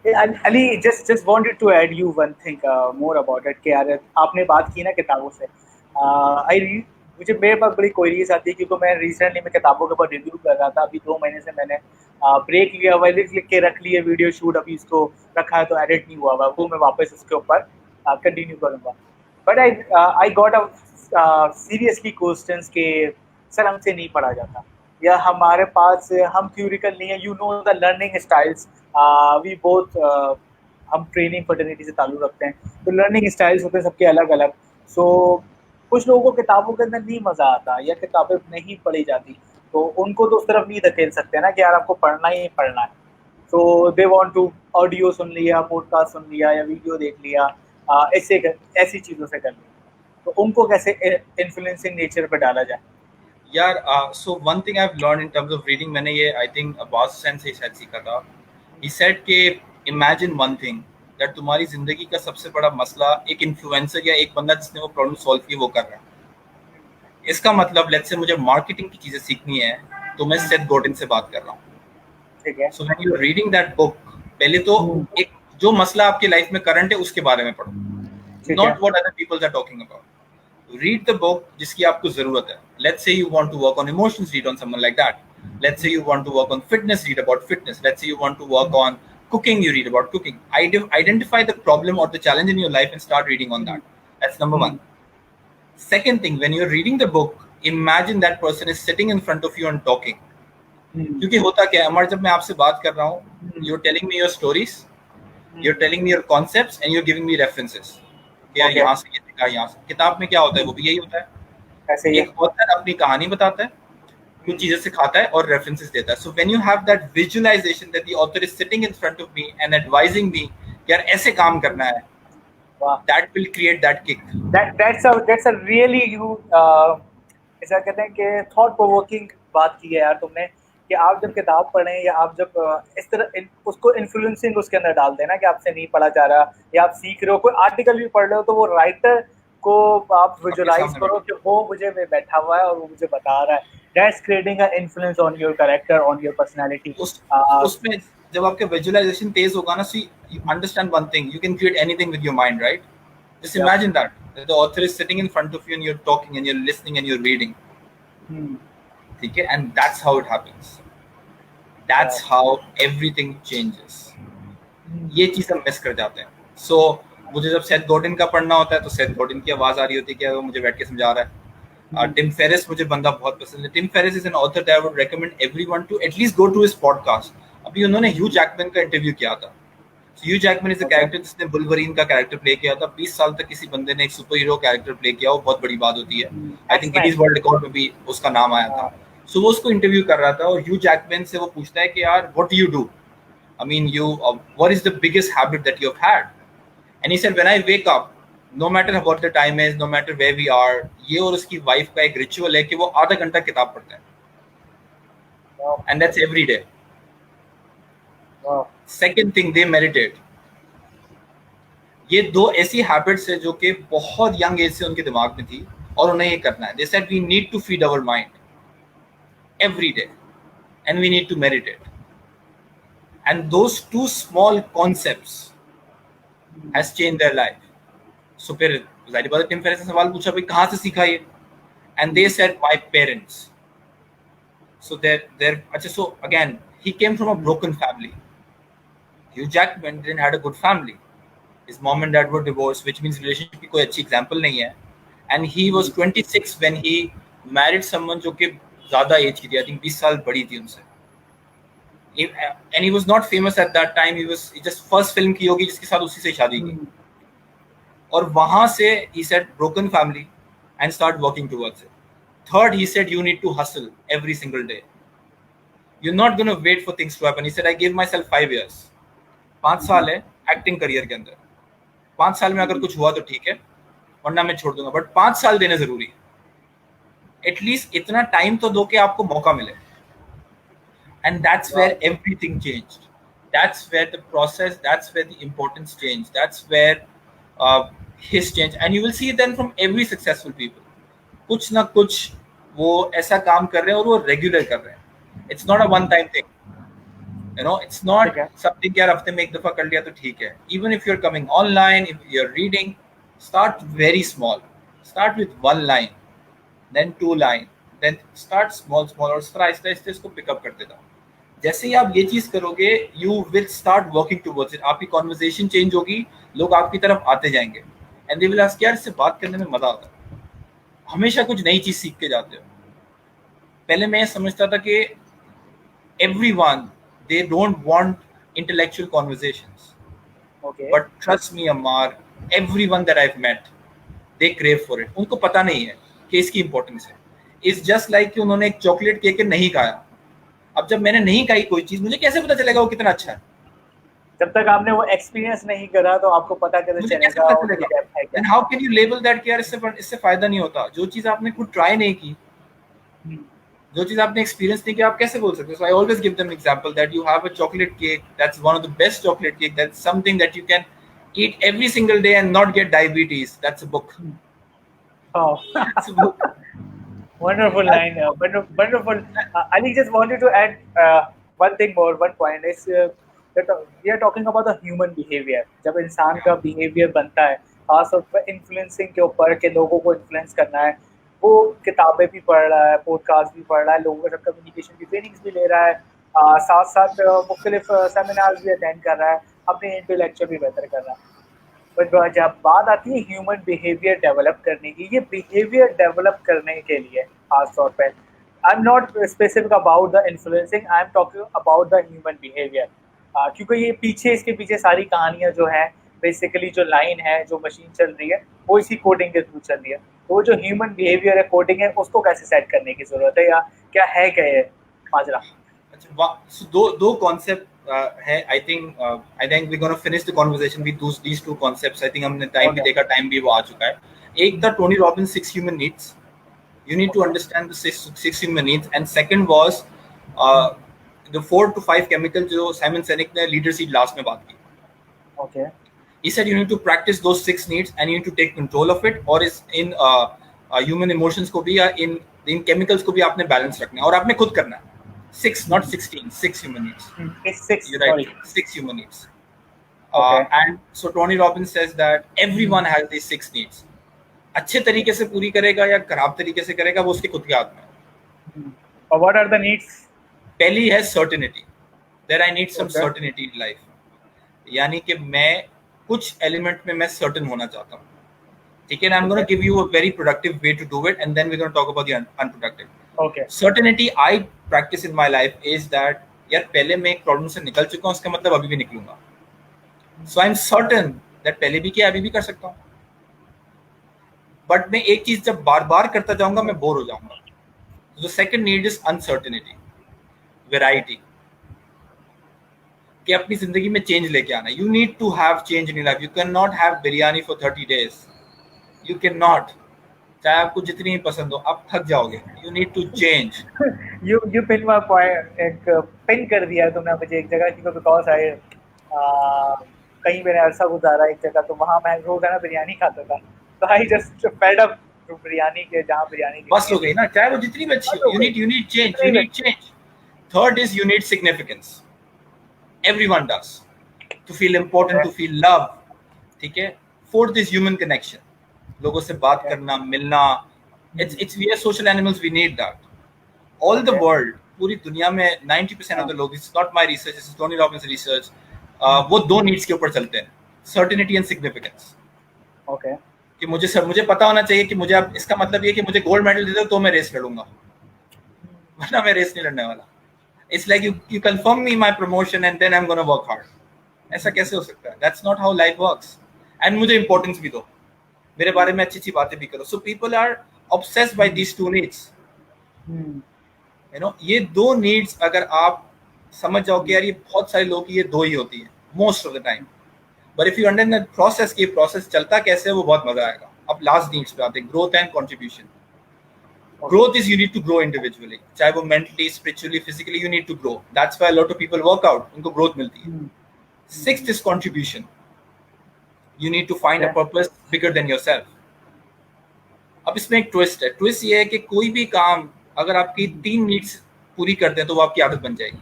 Ali, just wanted to add you one thing more about it कि यार आपने बात की ना किताबों से, आई रीड, मुझे मेरे पास बड़ी क्वेरीज आती है क्योंकि मैं रिसेंटली में किताबों के ऊपर रिव्यू कर रहा था। अभी 2 महीने से मैंने ब्रेक लिया हुआ है, लिख के रख लिए वीडियो शूट, अभी इसको रखा है तो एडिट नहीं हुआ हुआ, वो मैं वापस उसके ऊपर कंटिन्यू करूंगा। But I got a seriously questions के सर हमसे नहीं पढ़ा जाता, या हमारे पास हम क्यूरिकल नहीं है, you know the learning styles, we both, हम ट्रेनिंग फर्टर्निटी से ताल्लुक रखते हैं, तो लर्निंग स्टाइल्स होते हैं सबके अलग अलग। सो कुछ लोगों को किताबों के अंदर नहीं मजा आता या किताबें नहीं पढ़ी जाती, तो उनको तो उस तरफ नहीं धकेल सकते ना कि यार आपको पढ़ना ही पढ़ना है। सो दे वांट टू ऑडियो सुन लिया, पॉडकास्ट सुन लिया या वीडियो देख लिया, ऐसी चीजों से कर लिया, तो उनको कैसे इन्फ्लुएंसिंग नेचर पे डाला जाए? यार so one thing I have learn in terms of reading, मैंने ये आई थिंक अब्बास हुसैन से शायद सीखा था। ही सेड कि इमेजिन वन थिंग दैट तुम्हारी जिंदगी का सबसे बड़ा मसला एक इन्फ्लुएंसर या एक बंदा जिसने वो प्रॉब्लम सॉल्व की वो कर रहा है। इसका मतलब लेट्स से मुझे मार्केटिंग की चीजें सीखनी है तो मैं सेथ गोडिन से बात कर रहा हूँ। ठीक है। So when you are reading that book, पहले तो एक जो मसला आपकी लाइफ में करंट है उसके बारे में पढ़ो, not what other peoples are talking about. Read the book जिसकी आपको जरूरत है। Let's say you want to work on emotions, read on someone like that. Let's say you want to work on fitness, read about fitness. Let's say you want to work on cooking, you read about cooking. Identify the problem or the challenge in your life and start reading on that. That's number one. Second thing, when you're reading the book, imagine that person is sitting in front of you and talking. क्योंकि होता क्या है, अमर, जब मैं आपसे बात कर रहा हूँ, you're telling me your stories, you're telling me your concepts, and you're giving me references. क्या यहाँ से ये दिखा, यहाँ से। किताब में क्या होता है, वो भी यही होता है। ऐसे ही एक ऑथर अपनी कहानी बताता है, कुछ चीजें सिखाता है और रेफरेंसेस देता है। So when you have that visualization that the author is sitting in front of me and advising me यार ऐसे काम करना है, that will create that kick. That's a really you ऐसा कहते हैं कि थॉट प्रोवोकिंग बात की है यार तुमने, कि आप जब किताब पढ़ें या आप जब इस तरह उसको इन्फ्लुएंसिंग उसके अंदर डाल देना कि आपसे नहीं पढ़ा जा रहा, या आप सीख रहे हो, कोई आर्टिकल भी पढ़ रहे हो, तो वो राइटर को आप विजुअलाइज करो कि वो मुझे में बैठा हुआ है और वो मुझे बता रहा है। That's creating a influence on your character, on your personality. उसमें जब आपके विजुअलाइजेशन तेज होगा ना, see you understand one thing, you can create anything with your mind, right? Just imagine that the author is sitting in front of you and you're talking and you're listening and you're reading. ठीक है, and that's how it happens. That's how everything changes. ये चीज हम miss कर जाते हैं। So मुझे जब सेथ गॉर्डन का पढ़ना होता है तो सेथ गॉर्डन की आवाज आ रही होती है कि वो मुझे बैठ के समझा रहा है। टिम फेरिस मुझे बंदा बहुत पसंद है। Tim Ferriss is an author that I would recommend everyone to at least go to his podcast. अभी उन्होंने ह्यू जैकमैन का इंटरव्यू किया था। Hugh Jackman is a character जिसने वुल्वरीन का कैरेक्टर प्ले किया था। 20 साल तक किसी बंदे ने एक सुपर हीरो कैरेक्टर प्ले किया, वो बहुत बड़ी बात होती है। I think Guinness world record में भी उसका नाम आया था। सो वो उसको इंटरव्यू कर रहा था और ह्यू जैकमैन से वो पूछता है कि यार what do you do, I mean you what is the biggest habit that you have had? And he said when I wake up, no matter what the time is, no matter where we are, ये और उसकी wife का एक ritual है कि वो आधा घंटा किताब पढ़ते हैं, and that's every day. Second thing, they meditate. ये दो ऐसी हैबिट्स है जो कि बहुत यंग एज से उनके दिमाग में थी और उन्हें ये करना है। They said we need to feed our mind every day and we need to meditate, and those two small concepts has changed their life. So फिर जाहिर बात है टिम फेरिस ने सवाल पूछा भाई कहाँ से सीखा ये, and they said my parents. So they're अच्छा, so again he came from a broken family. Hugh Jackman didn't had a good family. His mom and dad were divorced, which means relationship की कोई अच्छी example नहीं है, and he was 26 when he married someone जो कि ज्यादा as की थी, आई थिंक 20 साल बड़ी थी उनसे। And he was not famous at that time. He was just first film की होगी जिसके साथ उसी से शादी की। और वहां से he said broken family and start working towards it. Third, he said you need to hustle every single day. You're not going to wait for things to happen. He said I gave myself 5 years. 5 साल है acting career के अंदर। 5 साल में अगर कुछ हुआ तो ठीक है, वरना मैं छोड़ दूंगा, बट 5 साल देने जरूरी है। एटलीस्ट इतना टाइम तो दो कि आपको मौका मिले। And that's where everything changed. That's where the process, that's where the importance changed. That's where his change. And you will see then from every successful people. कुछ ना कुछ वो ऐसा काम कर रहे हैं और वो रेगुलर कर रहे हैं. It's not a one-time thing. You know it's not ठीक है। समथिंग यार हफ्ते में एक दफा कर लिया तो ठीक है. Even if you are coming online, if you are reading, start very small. Start with one line, then two line, then start small और आहिस्ते आहिस्ते इसको पिकअप करते जाओ. जैसे ही आप ये चीज करोगे, you will start working towards it. आपकी कॉन्वर्सेशन चेंज होगी, लोग आपकी तरफ आते जाएंगे एंड दे विल आस्क यार इससे बात करने में मजा आता है. हमेशा कुछ नई चीज सीख के जाते हो. पहले मैं समझता था कि everyone, they don't want intellectual conversations. Okay. But trust me, Ammar, everyone that I've met, they crave for it. उनको पता नहीं है कि इसकी इंपॉर्टेंस है. It's just like कि उन्होंने एक चॉकलेट केक नहीं खाया. अब जब मैंने नहीं खाई कोई चीज, मुझे कैसे पता चलेगा वो कितना अच्छा है? जब तक आपने वो एक्सपीरियंस नहीं करा तो आपको पता कैसे मुझे कैसे चलेगा पता उसकी चलेगा? डेप्थ है क्या? And how can you label that कि यार इससे फायदा नहीं होता? जो चीज आपने खुद ट्राई नहीं की, जो चीज आपने एक्सपीरियंस नहीं किया, आप कैसे बोल सकते हो? So I always give them example that you have a chocolate cake, that's one of the best chocolate cake, that's something that you can eat every single day and not get diabetes. That's a book. Oh. That's a book. Wonderful line. Wonderful. Ali, just wanted to add one thing more, one point is that we are talking about the human behavior. जब इंसान का behavior बनता है, खासतौर पर influencing के ऊपर के लोगों को influence करना है, वो किताबें भी पढ़ रहा है, पॉडकास्ट भी पढ़ रहा है, लोगों के साथ कम्युनिकेशन की ट्रेनिंग्स भी ले रहा है, साथ साथ मुख्तलिफ सेमिनार्स भी अटेंड कर रहा है, अपने इंटेलेक्चुअल भी बेहतर कर रहा है. बट जब बात आती है ह्यूमन बिहेवियर डेवलप करने की, ये बिहेवियर डेवलप करने के लिए खास तौर पे I am not specific about the influencing, I am talking about the human behaviour. क्योंकि ये पीछे, इसके पीछे सारी कहानियां जो है, बेसिकली जो लाइन है, जो मशीन चल रही है, वो इसी कोडिंग के थ्रू चल रही है. तो वो जो ह्यूमन बिहेवियर है, कोडिंग है, उसको कैसे सेट करने की जरूरत है, या क्या है क्या ये माजरा? अच्छा, दो कॉन्सेप्ट है. I think we gonna finish the conversation with these two concepts. I think हमने टाइम भी देखा, टाइम भी वो आ चुका है. एक था Tony Robbins 6 human needs. You need to understand the six human needs. And second was the 4 to 5 chemicals जो Simon Sinek ने leader seed last में बात की. Okay. He said you need to practice those 6 needs and you need to take control of it. और इस इन human emotions को भी या इन chemicals को भी आपने balance रखना है और आपने खुद करना है. 6 not 16, 6 human needs. It's 6. You're right. 6 human needs. Okay. And so Tony Robbins says that everyone has these 6 needs. अच्छे तरीके से पूरी करेगा या खराब तरीके से करेगा, वो उसके खुद के हाथ में है. और व्हाट आर द नीड्स? पहली है certainty. There I need some certainty in life. यानी कि मैं कुछ एलिमेंट में मैं सर्टेन होना चाहता हूँ. ठीक है, I am gonna give you a very productive way to do it and then we gonna talk about the unproductive. Okay. Certainty I practice in my life is that यार पहले मैं एक प्रॉब्लम से निकल चुका हूँ, उसका मतलब अभी भी निकलूंगा. सो आई एम सर्टेन दैट पहले भी किया, अभी भी कर सकता हूँ. बट मैं एक चीज जब बार बार करता जाऊंगा, मैं बोर हो जाऊंगा. The second need is uncertainty, variety, कि अपनी जिंदगी में चेंज लेके आना. You need to have change in your life. You can not have biryani for 30 days. You can not. चाहे आपको जितनी ही पसंद हो, आप थक जाओगे. You need to change. You pin my point, एक पिन कर दिया तुमने मुझे एक जगह की, बिकॉज आई कहीं मैंने अरसा गुजारा एक जगह, तो वहाँ मैं रोजाना बिरयानी खाता था. तो I just fed up biryani के, जहाँ बिरयानी बस हो गई ना, चाहे वो जितनी भी अच्छी हो. You need change. Third is you need significance. Everyone does, to feel important, to feel love. ठीक है. फोर्थ इज ह्यूमन कनेक्शन, लोगों से बात करना, मिलना. It's we are social animals, we need that. All the world, पूरी दुनिया में 90% ऑफ द लोग, it's not my research, it's Tony Robbins research, वो दो नीड्स के ऊपर चलते हैं, सर्टेनिटी एंड सिग्निफिकेंस. ओके. कि मुझे पता होना चाहिए कि मुझे, अब इसका मतलब ये कि मुझे गोल्ड मेडल दे दो तो मैं रेस लड़ूंगा, वरना मैं रेस नहीं लड़ने वाला. It's like you confirm me my promotion and then I am gonna work hard. ऐसा कैसे हो सकता है? That's not how life works. And मुझे इंपॉर्टेंस भी दो, मेरे बारे में अच्छी अच्छी बातें भी करो. So people are obsessed by these two needs. You know, ये दो नीड्स अगर आप समझ जाओ कि यार ये बहुत सारे लोग की ये दो ही होती है most of the time. But if you understand process, की प्रोसेस चलता कैसे है, वो बहुत मजा आएगा. अब लास्ट नीड्स पे आते हैं, growth and contribution. Growth is you need to grow individually, चाहे वो mentally, spiritually, physically, you need to grow. That's why a lot of people work out, उनको ग्रोथ मिलती है. Sixth is contribution. You need to find a purpose bigger than yourself. अब इसमें एक twist है. Twist ये है कि कोई भी काम अगर आपकी 3 नीड्स पूरी करते हैं तो वो आपकी आदत बन जाएगी.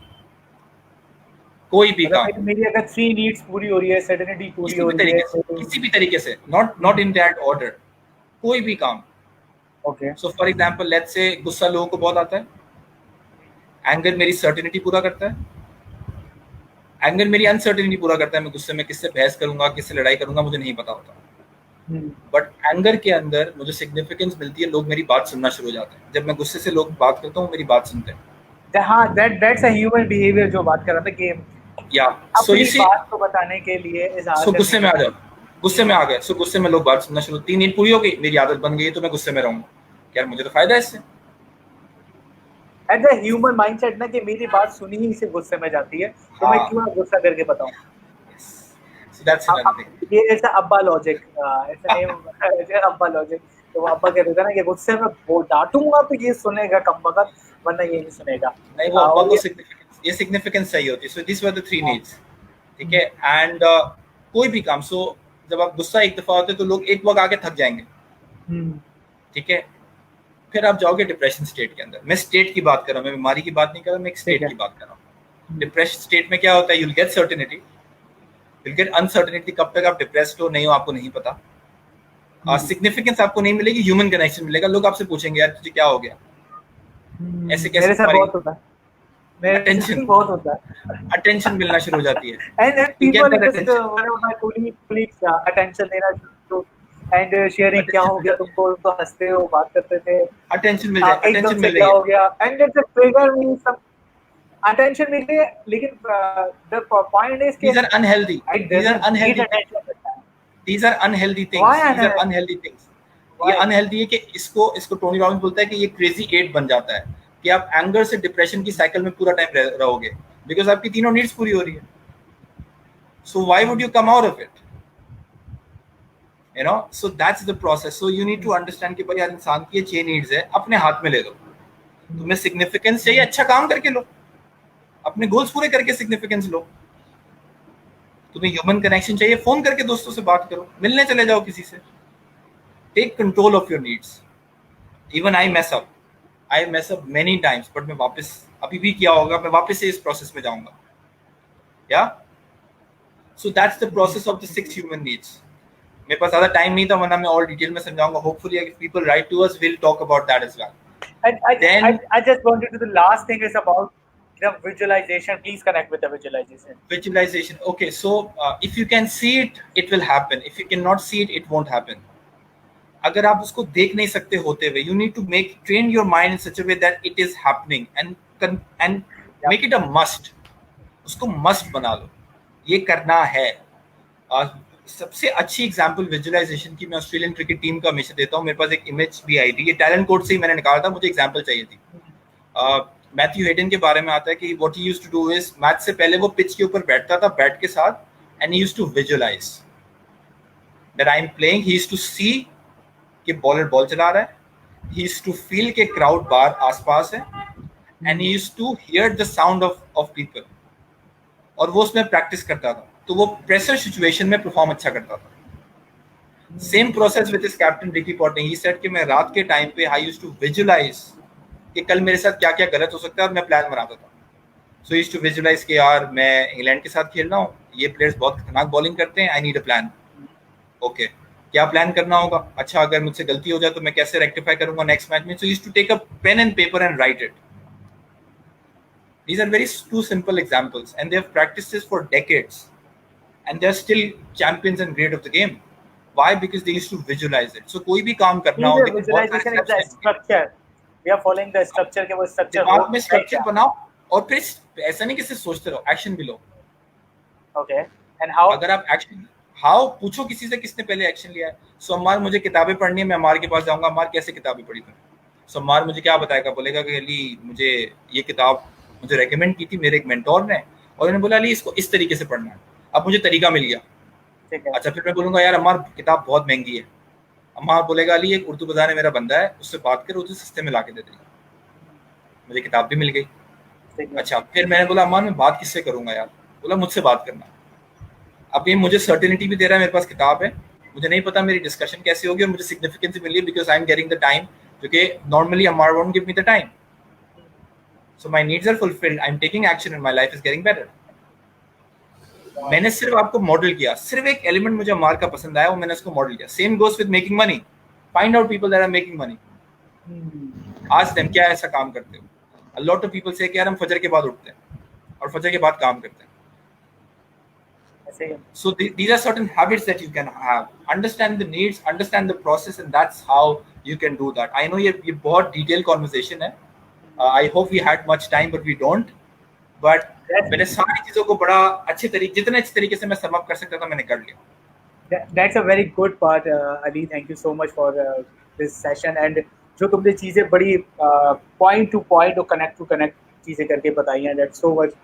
कोई भी मतलब काम मेरी अगर 3 नीड्स पूरी हो रही है, सर्टेनिटी पूरी हो रही है, किसी भी तरीके से, नॉट इन दैट ऑर्डर, कोई भी काम। Okay. So for example let's say गुस्सा लोगों को बहुत आता है, एंगर मेरी सर्टेनिटी पूरा करता है, एंगर मेरी अनसर्टेनिटी पूरा करता है। मैं गुस्से में किससे बहस करूंगा, किससे लड़ाई करूंगा, मुझे नहीं पता होता। बट एंगर के अंदर मुझे सिग्निफिकेंस मिलती है, लोग मेरी बात सुनना शुरू हो जाते हैं। जब मैं गुस्से से लोग बात करता हूँ, मेरी बात सुनते हैं। हाँ, दैट्स अ ह्यूमन बिहेवियर जो बात कर रहा था कि या सो अपनी इसी बात को बताने के लिए इजहार सो करने गुस्से के में आ लिए। जाओ, गुस्से में आ गए, सो गुस्से में लोग बात सुनना शुरू, 3 नींद पूरी हो गई, मेरी आदत बन गई, तो मैं गुस्से में रहूंगा। यार मुझे तो फायदा है इससे। एट द ह्यूमन माइंडसेट ना कि मेरी बात सुनी ही इसे गुस्से में जाती है, तो मैं हाँ, क्यों गुस्सा करके बताऊं। So that's another thing. ये ऐसा अब्बा लॉजिक, ऐसा नहीं ऐसा अब्बा लॉजिक। तो वो अब्बा कहते थे ना कि गुस्से में वो डांटूंगा तो ये सुनेगा कम वक्त, वरना ये नहीं सुनेगा। नहीं, वो अब्बा और को सिग्निफिकेंस चाहिए होती है। So this were the 3 needs, ठीक है। एंड कोई भी काम, सो जब आप गुस्सा एक दफा होते तो लोग एक वक्त आके थक जाएंगे, ठीक है। फिर आप जाओगे डिप्रेशन स्टेट के अंदर। मैं स्टेट की बात कर रहा हूँ, मैं बीमारी की बात नहीं कर रहा, मैं एक स्टेट की बात कर रहा हूँ। डिप्रेशन स्टेट में क्या होता है, you'll get certainty, you'll get uncertainty. कब तक आप डिप्रेस्ड हो नहीं हो आपको नहीं पता। सिग्निफिकेंस आपको नहीं मिलेगी, ह्यूमन कनेक्शन मिलेगा। लोग आपसे पूछेंगे यार तुझे क्या हो गया, ऐसे कैसे मेरे साथ तुम्हारी बहुत होता है, मेरे साथ अटेंशन बहुत होता है। अटेंशन मिलना शुरू हो जाती है। and You get people that just attention. one of my colleagues attention देना शुरू, and sharing क्या हो गया तुमको, तो हंसते हो, बात करते थे। अटेंशन मिल जाए, एकदम अटेंशन से मिल क्या रही हो है, गया, and it's a trigger me some attention मिल रही है, लेकिन the point is कि these are unhealthy, I these are doesn't need unhealthy things, attention at the time. these are unhealthy Why things, these are unhealthy? unhealthy things। ये Why? Unhealthy है कि इसको Tony Robbins बोलता है कि ये crazy 8 बन जाता है, कि आप एंगर से डिप्रेशन की साइकिल में पूरा टाइम रहोगे, बिकॉज आपकी तीनों नीड्स पूरी हो रही है। So why would you come out of it, you know. So that's the process. So you need to understand कि भाई यार इंसान की ये 6 नीड्स है, अपने हाथ में ले लो। तुम्हें सिग्निफिकेंस चाहिए, अच्छा काम करके लो, अपने गोल्स पूरे करके सिग्निफिकेंस लो। तुम्हें ह्यूमन कनेक्शन चाहिए, फोन करके दोस्तों से बात करो, मिलने चले जाओ किसी से। Take control of your needs. Even I mess up many times, but मैं वापस, अभी भी किया होगा, मैं वापस से इस प्रोसेस में जाऊंगा। या सो that's the process of the 6 human needs. मेरे पास ज्यादा टाइम नहीं था, वरना मैं और डिटेल में समझाऊंगा। Hopefully if people write to us, will talk about that as well. Then I just wanted to, the last thing is about the visualization. Please connect with the visualization. visualization. Okay, so if you can see it, it will happen. If you cannot see it, it won't happen. अगर आप उसको देख नहीं सकते होते हुए, you need to train your mind in such a way that it is happening and make it a must. उसको must बना लो, ये करना है। सबसे अच्छी एग्जांपल विजुअलाइजेशन की मैं ऑस्ट्रेलियन क्रिकेट टीम का हमेशा देता हूँ। मेरे पास एक इमेज भी आई थी, ये टैलेंट कोड से ही मैंने निकाला था, मुझे एग्जांपल चाहिए थी। मैथ्यू हेडन के बारे में आता है कि what he used to do is, match से पहले वो पिच के ऊपर बैठता था बैट के साथ, and he used to visualize that I am playing. He used to see कि बॉलर बॉल चला रहा है, ही यूज्ड टू फील के क्राउड बाहर आसपास है, and he used to hear the sound of people, और वो उसमें प्रैक्टिस करता था, तो वो प्रेशर सिचुएशन में परफॉर्म अच्छा करता था। Same process with his captain Ricky Ponting. He said कि मैं रात के टाइम पे आई यूज्ड टू विजुअलाइज कि कल मेरे साथ क्या क्या गलत हो सकता है, और मैं प्लान बनाता था। सो यूज्ड टू विजुअलाइज कि यार मैं इंग्लैंड के साथ खेल रहा हूँ, ये प्लेयर्स बहुत खतरनाक बॉलिंग करते हैं, I need a plan. Okay, क्या प्लान करना होगा, अच्छा अगर मुझसे गलती हो जाए तो मैं कैसे रेक्टिफाई करूंगा नेक्स्ट मैच में। So used to take a pen and paper and write it. These are very two simple examples, and they have practiced this for decades, and they are still champions and great of the game. Why? Because they used to visualize it. So कोई भी काम करना हो, देखो बहुत सारे Visualization is the steps हैं। structure. We are following the structure के, वो structure हो दिमाग में स्ट्रक्चर बनाओ, और फिर ऐसा नहीं कि सिर्फ सोचते रहो, एक्शन भी लो। Okay. And how? अगर आप एक्शन, हाउ पूछो किसी से किसने पहले एक्शन लिया है। सो अम्मार मुझे किताबें पढ़नी है, मैं अम्मार के पास जाऊंगा, अम्मार कैसे किताबें पढ़ी तुमने। सो अम्मार मुझे क्या बताएगा, बोलेगा कि अली मुझे ये किताब मुझे रेकमेंड की थी मेरे एक मेंटोर ने, और उन्होंने बोला अली इसको इस तरीके से पढ़ना है। अब मुझे तरीका मिल गया, अच्छा फिर मैं बोलूंगा यार अम्मार किताब बहुत महंगी है। अम्मार बोलेगा अली एक उर्दू बाजार में मेरा बंदा है, उससे बात कर, उसे सस्ते में ला के दे देगा। मुझे किताब भी मिल गई। अच्छा फिर मैंने बोला अम्मार मैं बात किससे करूंगा यार, बोला मुझसे बात करना। अब ये मुझे सर्टेनिटी भी दे रहा है, मेरे पास किताब है, मुझे नहीं पता मेरी डिस्कशन कैसी होगी, और मुझे सिग्निफिकेंस मिली है because I am getting the time, जो कि normally Ammar won't give me the time. So my needs are fulfilled. I'm taking action and my life is getting better. मैंने सिर्फ आपको मॉडल किया, सिर्फ एक एलिमेंट मुझे अम्मार का पसंद आया, वो मैंने उसको मॉडल किया। Same goes with making money, find out people that are making money, ask them क्या ऐसा काम करते हो। अ लॉट ऑफ पीपल से कि यार हम फजर के बाद उठते हैं और फजर के बाद काम करते हैं। So these are certain habits that you can have. Understand the needs, understand the process, and that's how you can do that. I know ये बहुत detailed conversation है. I hope we had much time, but we don't. But मैंने सारी चीजों को बड़ा अच्छे तरीके, जितने अच्छे तरीके से मैं सम अप कर सकता था मैंने कर लिया। That's a very good part, Ali. Thank you so much for this session. And जो तुमने चीजें बड़ी point to point और connect to connect चीजें करके बताई हैं, that's so much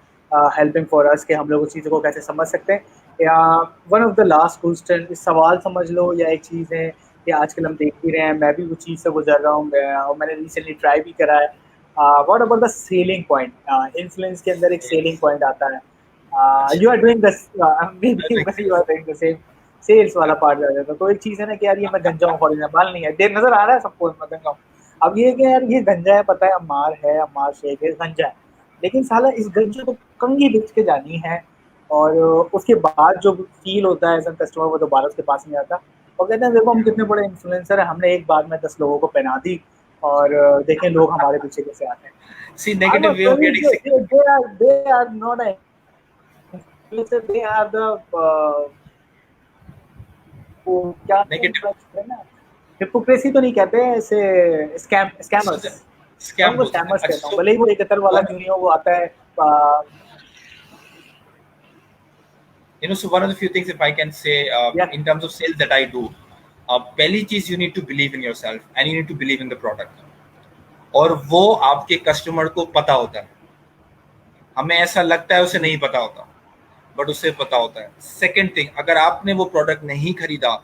helping for us कि हम लोग उस चीज़ों को कैसे समझ सकते हैं। या one of the last question, इस सवाल समझ लो या एक चीज़ है कि आजकल हम देख ही रहे हैं, मैं भी उस चीज़ से गुजर रहा हूँ और मैंने रिसेंटली ट्राई भी करा है। What about the selling point? Influence के अंदर एक सेलिंग पॉइंट आता है। You are doing this, you are doing the same sales वाला पार्ट आ जाता है। तो एक चीज़ है ना कि यार ये मैं गंजा हूँ फॉर एग्जाम्पल, नहीं है, देर नजर आ रहा है सबको मैं गंजा हूँ। अब ये कि यार ये गंजा है, पता है अम्मार है, अम्मार शेख है, गंजा है, लेकिन साला इस गंजे को कंघी बेच के जानी है और उसके बाद जो फील होता है एज एन कस्टमर वो दोबारा उसके पास नहीं आता। और कहते हैं देखो हम कितने बड़े इन्फ्लुएंसर हैं, हमने एक बार में 10 लोगों को पहना दी और देखें लोग हमारे पीछे कैसे आते हैं। See, negative way of getting sick. They are not a influencer, they are the क्या हिपोक्रेसी तो नहीं कहते हैं इसे, स्कैमर्स कहता हूँ, भले ही वो 71 वाला क्यों नहीं हो, वो आता है। You know, so one of the few things if I can say in terms of sales that I do, पहली चीज you need to believe in yourself and you need to believe in the product, और वो आपके customer को पता होता है। हमें ऐसा लगता है उसे नहीं पता होता, बट उसे पता होता है। सेकंड थिंग, अगर आपने वो प्रोडक्ट नहीं खरीदा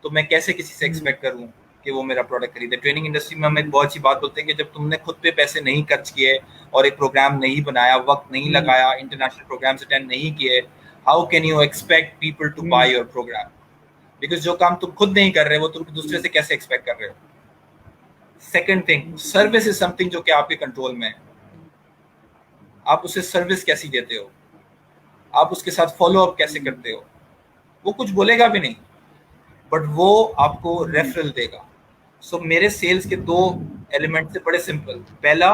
तो मैं कैसे किसी से एक्सपेक्ट करूं कि वो मेरा प्रोडक्ट खरीदे। ट्रेनिंग इंडस्ट्री में हम एक बहुत अच्छी बात बोलते हैं कि जब तुमने खुद पे पैसे नहीं खर्च किए और एक प्रोग्राम नहीं बनाया, वक्त नहीं लगाया, इंटरनेशनल प्रोग्राम्स अटेंड नहीं किए, how can you expect people to buy your program? Because जो काम तुम खुद नहीं कर रहे वो तुम दूसरे से कैसे एक्सपेक्ट कर रहे हो। Second thing, service is something जो कि आपके कंट्रोल में है। आप उसे सर्विस कैसी देते हो, आप उसके साथ फॉलो अप कैसे करते हो। वो कुछ बोलेगा भी नहीं, बट वो आपको रेफरल देगा। सो मेरे सेल्स के 2 एलिमेंट से बड़े सिंपल। पहला,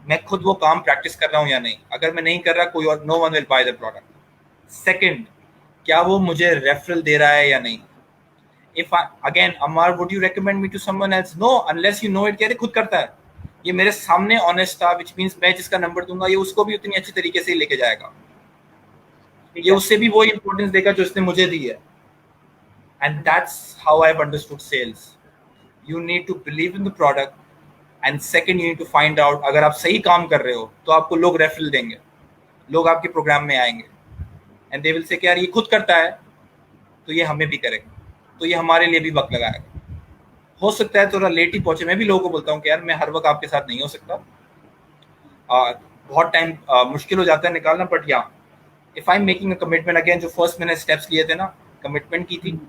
मैं खुद वो काम प्रैक्टिस कर रहा हूँ या नहीं। अगर मैं नहीं कर रहा, कोई और, no one will buy the product. Second, क्या वो मुझे रेफरल दे रहा है या नहीं। If again Amar, would you recommend me to someone else? No, unless you know it. क्या खुद करता है, ये मेरे सामने ऑनेस्ट था, व्हिच मींस मैं जिसका नंबर दूंगा ये उसको भी उतनी अच्छी तरीके से लेके जाएगा, ये उससे भी वो इंपॉर्टेंस देगा जो उसने मुझे दी है। And that's how I've understood sales. You need to believe in the product, and second, you need to find out अगर आप सही काम कर रहे हो तो आपको लोग रेफरल देंगे, लोग आपके प्रोग्राम में आएंगे, and they will say कि यार ये खुद करता है तो ये हमें भी करेगा, तो ये हमारे लिए भी वक्त लगाएगा। हो सकता है थोड़ा लेट ही पहुंचे। मैं भी लोगों को बोलता हूँ कि यार मैं हर वक्त आपके साथ नहीं हो सकता, बहुत टाइम मुश्किल हो जाता है निकालना, बट या if I am making a commitment, again जो फर्स्ट मैंने स्टेप्स लिए थे ना, कमिटमेंट की थी,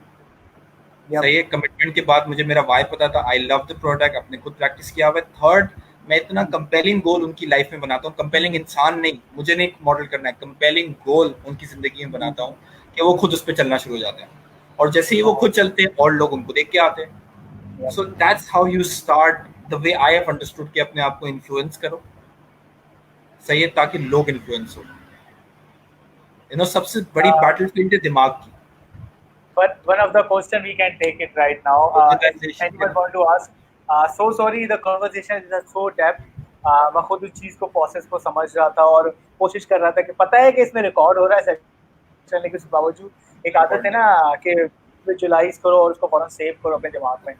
सही है। कमिटमेंट के बाद मुझे मेरा वाई पता था, आई लव द प्रोडक्ट, अपने खुद प्रैक्टिस किया हुआ। थर्ड, मैं इतना कंपेलिंग गोल उनकी लाइफ में बनाता हूँ, कंपेलिंग इंसान नहीं, मुझे नहीं मॉडल करना है, कंपेलिंग गोल उनकी जिंदगी में बनाता हूँ कि वो खुद उस पर चलना शुरू हो जाते हैं, और जैसे ही वो खुद चलते हैं और लोग उनको देख के आते हैं। सो that's how you start the way I have understood कि अपने आप को इन्फ्लुएंस करो, सही है, ताकि लोग इन्फ्लुएंस हो। यू नो, सबसे बड़ी बैटलफील्ड है दिमाग की। But one of the question we can take it right now. Anyone want to ask? So sorry, the conversation is so depth. मैं खुद उस चीज़ को प्रोसेस को समझ रहा था और कोशिश कर रहा था कि पता है कि इसमें रिकॉर्ड हो रहा है सेक्शन, लेकिन उसके बावजूद एक आदत है ना कि विजुअलाइज करो और उसको फौरन सेव करो अपने दिमाग में।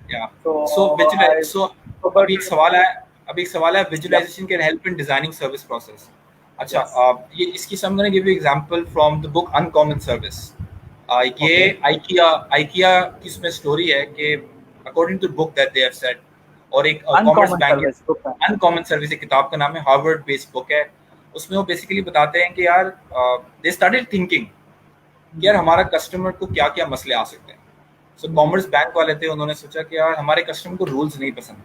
अभी एक सवाल है, visualization can help in designing service process. अच्छा, ये इसकी I'm going to give you example from the book Uncommon Service. ये IKEA की इसमें स्टोरी है कि according to book that they have said, और एक कॉमर्स बैंक, अनकॉमन सर्विस एक किताब का नाम है, हार्वर्ड बेस्ड बुक है। उसमें वो बेसिकली बताते हैं कि यार दे स्टार्टेड थिंकिंग कि यार हमारा कस्टमर को क्या क्या मसले आ सकते हैं। सो कॉमर्स बैंक वाले थे, उन्होंने सोचा कि यार हमारे कस्टमर को रूल्स नहीं पसंद,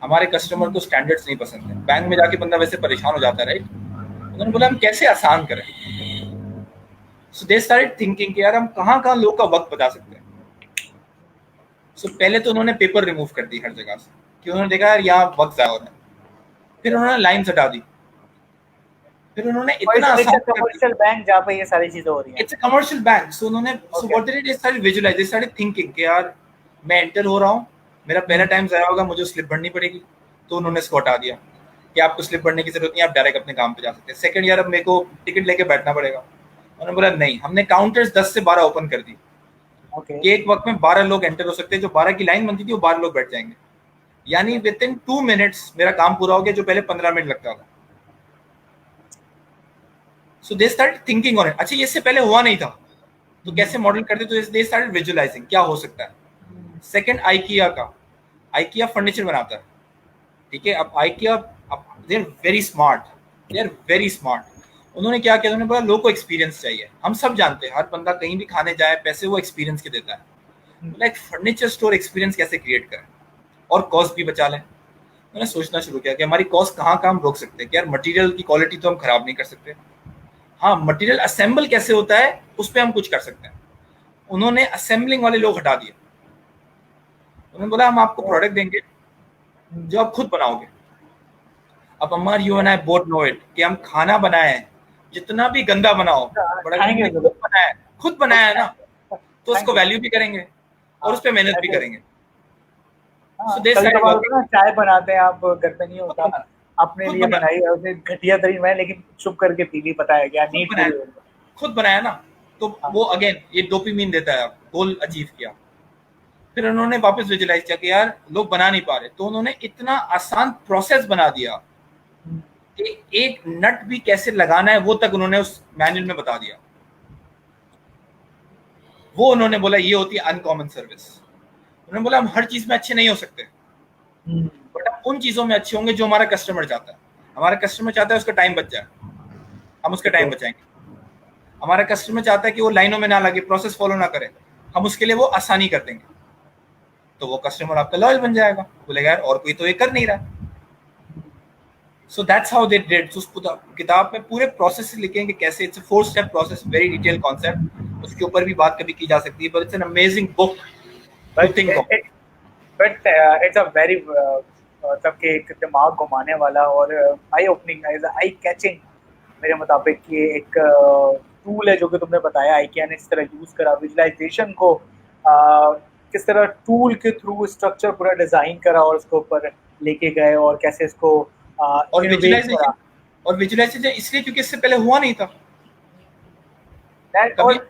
हमारे कस्टमर को स्टैंडर्ड्स नहीं पसंद है। बैंक में जाके बंदा वैसे परेशान हो जाता है, राइट। उन्होंने बोला हम कैसे आसान करें। सो दे स्टार्टेड थिंकिंग कि यार हम कहाँ लोग का वक्त बता सकते हैं। सो पहले तो उन्होंने पेपर रिमूव कर दी हर जगह से, कि उन्होंने देखा यार यहाँ वक्त ज़ाया हो रहा है। फिर उन्होंने लाइन्स हटा दी। फिर उन्होंने इतना आसान कर दिया, कमर्शियल बैंक जहाँ पे ये सारी चीजें हो रही हैं। It's a commercial bank. So उन्होंने so what did they started visualize, they started thinking कि यार मैं एंटर हो रहा हूँ, मेरा पहला टाइम ज़ाया होगा, मुझे स्लिप भरनी पड़ेगी। तो उन्होंने इसको हटा दिया कि आपको स्लिप भरने की जरूरत नहीं, आप डायरेक्ट अपने काम पे जा सकते हैं। सेकंड ईयर अब मेरे को टिकट लेके बैठना पड़ेगा। उन्होंने बोला नहीं, हमने काउंटर्स 10 से 12 ओपन कर दी कि एक वक्त में 12 लोग एंटर हो सकते हैं। जो 12 की लाइन बनती थी वो 12 लोग बैठ जाएंगे, यानी विद इन 2 मिनट्स मेरा काम पूरा हो गया, जो पहले 15 मिनट लगता था। So they started thinking on it. अच्छा, ये इससे पहले हुआ नहीं था, तो कैसे मॉडल करते? तो दे स्टार्टेड विजुअलाइजिंग क्या हो सकता है। सेकंड, आइकिया का, आइकिया फर्नीचर बनाता है, ठीक है। अब IKEA they are very smart, they are very smart. उन्होंने क्या किया, उन्होंने बोला लोगों को एक्सपीरियंस चाहिए। हम सब जानते हैं हर बंदा कहीं भी खाने जाए पैसे वो एक्सपीरियंस के देता है। बोला एक फर्नीचर स्टोर एक्सपीरियंस कैसे क्रिएट करें और कॉस्ट भी बचा लें। मैंने सोचना शुरू किया कि हमारी कॉस्ट कहाँ हम रोक सकते हैं, कि यार मटेरियल की क्वालिटी तो हम खराब नहीं कर सकते, हाँ मटेरियल असेंबल कैसे होता है उस पर हम कुछ कर सकते हैं। उन्होंने असेंबलिंग वाले लोग हटा दिए। उन्होंने बोला हम आपको प्रोडक्ट देंगे जो आप खुद बनाओगे। अब अम्मा, you and I both know it कि हम खाना बनाए हैं, जितना भी गंदा बनाओ, खुद बनाया है ना, तो उसको वैल्यू भी करेंगे और उस पर मेहनत भी करेंगे। चाय बनाते हैं आप घर पे नहीं होता, अपने लिए बनाई है, घटिया तरीन में, लेकिन चुप करके पी ली, पता है क्या नीट खुद बनाया ना, तो वो अगेन ये डोपामाइन देता है, गोल अचीव किया। फिर उन्होंने वापस विजुअलाइज किया कि यार लोग बना नहीं पा रहे, तो उन्होंने इतना आसान प्रोसेस बना दिया कि एक नट भी कैसे लगाना है वो तक उन्होंने उस मैनुअल में बता दिया। वो उन्होंने बोला ये होती है अनकॉमन सर्विस। उन्होंने बोला हम हर चीज में अच्छे नहीं हो सकते, बट हम उन चीजों में अच्छे होंगे जो हमारा कस्टमर चाहता है। हमारा कस्टमर चाहता है उसका टाइम बच जाए, हम उसका टाइम बचाएंगे। हमारा कस्टमर चाहता है कि वो लाइनों में ना लगे, प्रोसेस फॉलो ना करे, हम उसके लिए वो आसानी कर देंगे। तो वो कस्टमर आपका लॉयल बन जाएगा, बोलेगा यार और कोई तो ये कर नहीं रहा। So that's how they did. उस किताब में पूरे प्रोसेस लिखे हैं कि कैसे, it's a 4 step process, very detail concept. उसके ऊपर भी बात कभी की जा सकती है, but it's an amazing book to think of. But it's a very मतलब कि एक दिमाग घुमाने वाला और आई ओपनिंग, आई कैचिंग मेरे मुताबिक कि एक टूल है जो कि तुमने बताया आइकिया ने इस तरह यूज करा विजुअलाइजेशन को, किस तरह टूल के थ्रू स्ट्रक्चर पूरा डिजाइन करा और उसके ऊपर लेके गए और कैसे इसको और विजुअलाइजेशन इसलिए क्योंकि इससे पहले हुआ नहीं था। और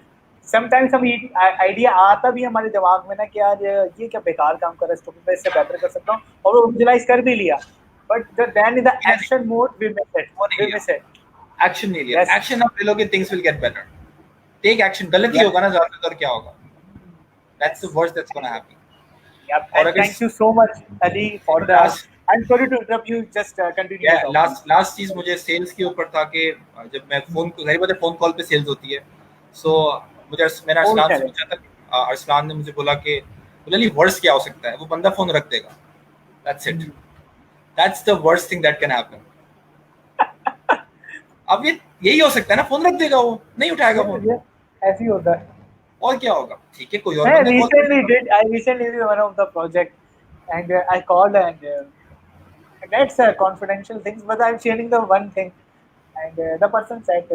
समटाइम्स हम आइडिया आता भी हमारे दिमाग में ना कि यार ये क्या बेकार काम कर रहा है, इसको मैं इससे बेहतर कर सकता हूँ, और वो विजुअलाइज कर भी लिया, but then in the action mode we miss it. Action नहीं लिया, एक्शन आप ले लोगे things will get better. Take action, गलत ही होगा ना ज्यादातर, क्या होगा, that's the worst that's gonna happen. Thank you so much Ali for the, I am sorry to interrupt you, just continue. Last चीज मुझे सेल्स के ऊपर था कि जब मैं फोन कॉल पे सेल्स होती है, सो मुझे मैंने अरसलान से पूछा था, अरसलान ने मुझे बोला कि अली वर्स्ट क्या हो सकता है, वो बंदा फोन रख देगा, that's it, that's the worst thing that can happen. अब ये यही हो सकता है ना, फोन रख देगा, वो नहीं उठाएगा फोन, ऐसे ही होता है, और क्या होगा, ठीक है कोई और। I recently did one of the project and I called and that's a confidential things, but I'm sharing the one thing and the person said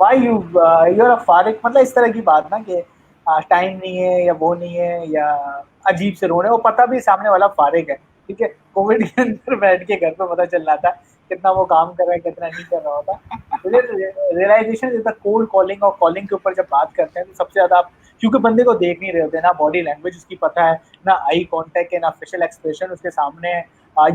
why you're a फारिग, मतलब इस तरह की बात ना कि टाइम नहीं है या वो नहीं है या अजीब से रोने, वो पता भी सामने वाला फारिग है, ठीक है, कोविड के अंदर बैठ के घर पे पता चल रहा था कितना वो काम कर रहा है कितना नहीं कर रहा होता। Realization is the cold calling, और कॉलिंग के ऊपर जब बात करते हैं तो सबसे ज्यादा आप, क्योंकि बंदे को देख नहीं रहे होते ना, बॉडी लैंग्वेज उसकी पता है ना, आई कांटेक्ट है ना, फेशियल एक्सप्रेशन उसके सामने है,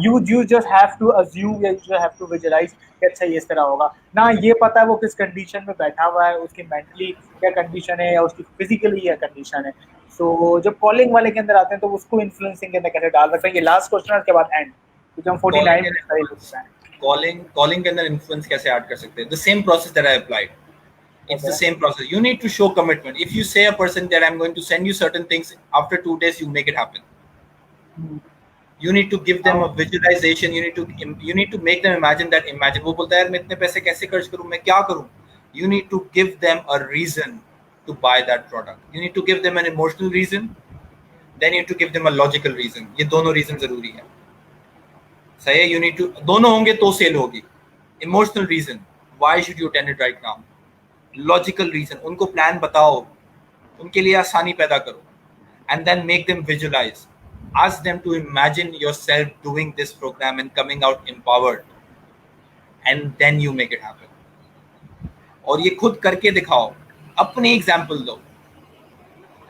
you just have to assume या you just have to visualize कि अच्छा ये इस तरह होगा ना, ये पता है वो किस कंडीशन में बैठा हुआ है, उसकी मेंटली क्या कंडीशन है या उसकी फिजिकली क्या कंडीशन है। सो जब कॉलिंग वाले के अंदर आते हैं तो उसको इन्फ्लुएंसिंग के अंदर कैसे डाल सकते हैं, ये लास्ट क्वेश्चन के बाद एंड, क्योंकि हम 49 मिनट कॉलिंग के अंदर इन्फ्लुएंस कैसे ऐड कर सकते हैं, the same process that I applied, it's the same process. You need to show commitment. If you say a person that I'm going to send you certain things, after 2 days you make it happen. You need to give them a visualization. You need to make them imagine that. Imagine वो बोलता है यार मैं इतने पैसे कैसे खर्च करूं, मैं क्या करूं, You need to give them a reason to buy that product. You need to give them an emotional reason, then you need to give them a logical reason. ये दोनों reason जरूरी है, सही है? You need to, दोनों होंगे तो cell होगी. Emotional reason, why should you attend it right now? Logical reason, उनको प्लान बताओ, उनके लिए आसानी पैदा करो, and then make them visualize. Ask them to imagine yourself doing this program and coming out empowered, and then you make it happen. और ये खुद करके दिखाओ, अपनी एग्जाम्पल दो,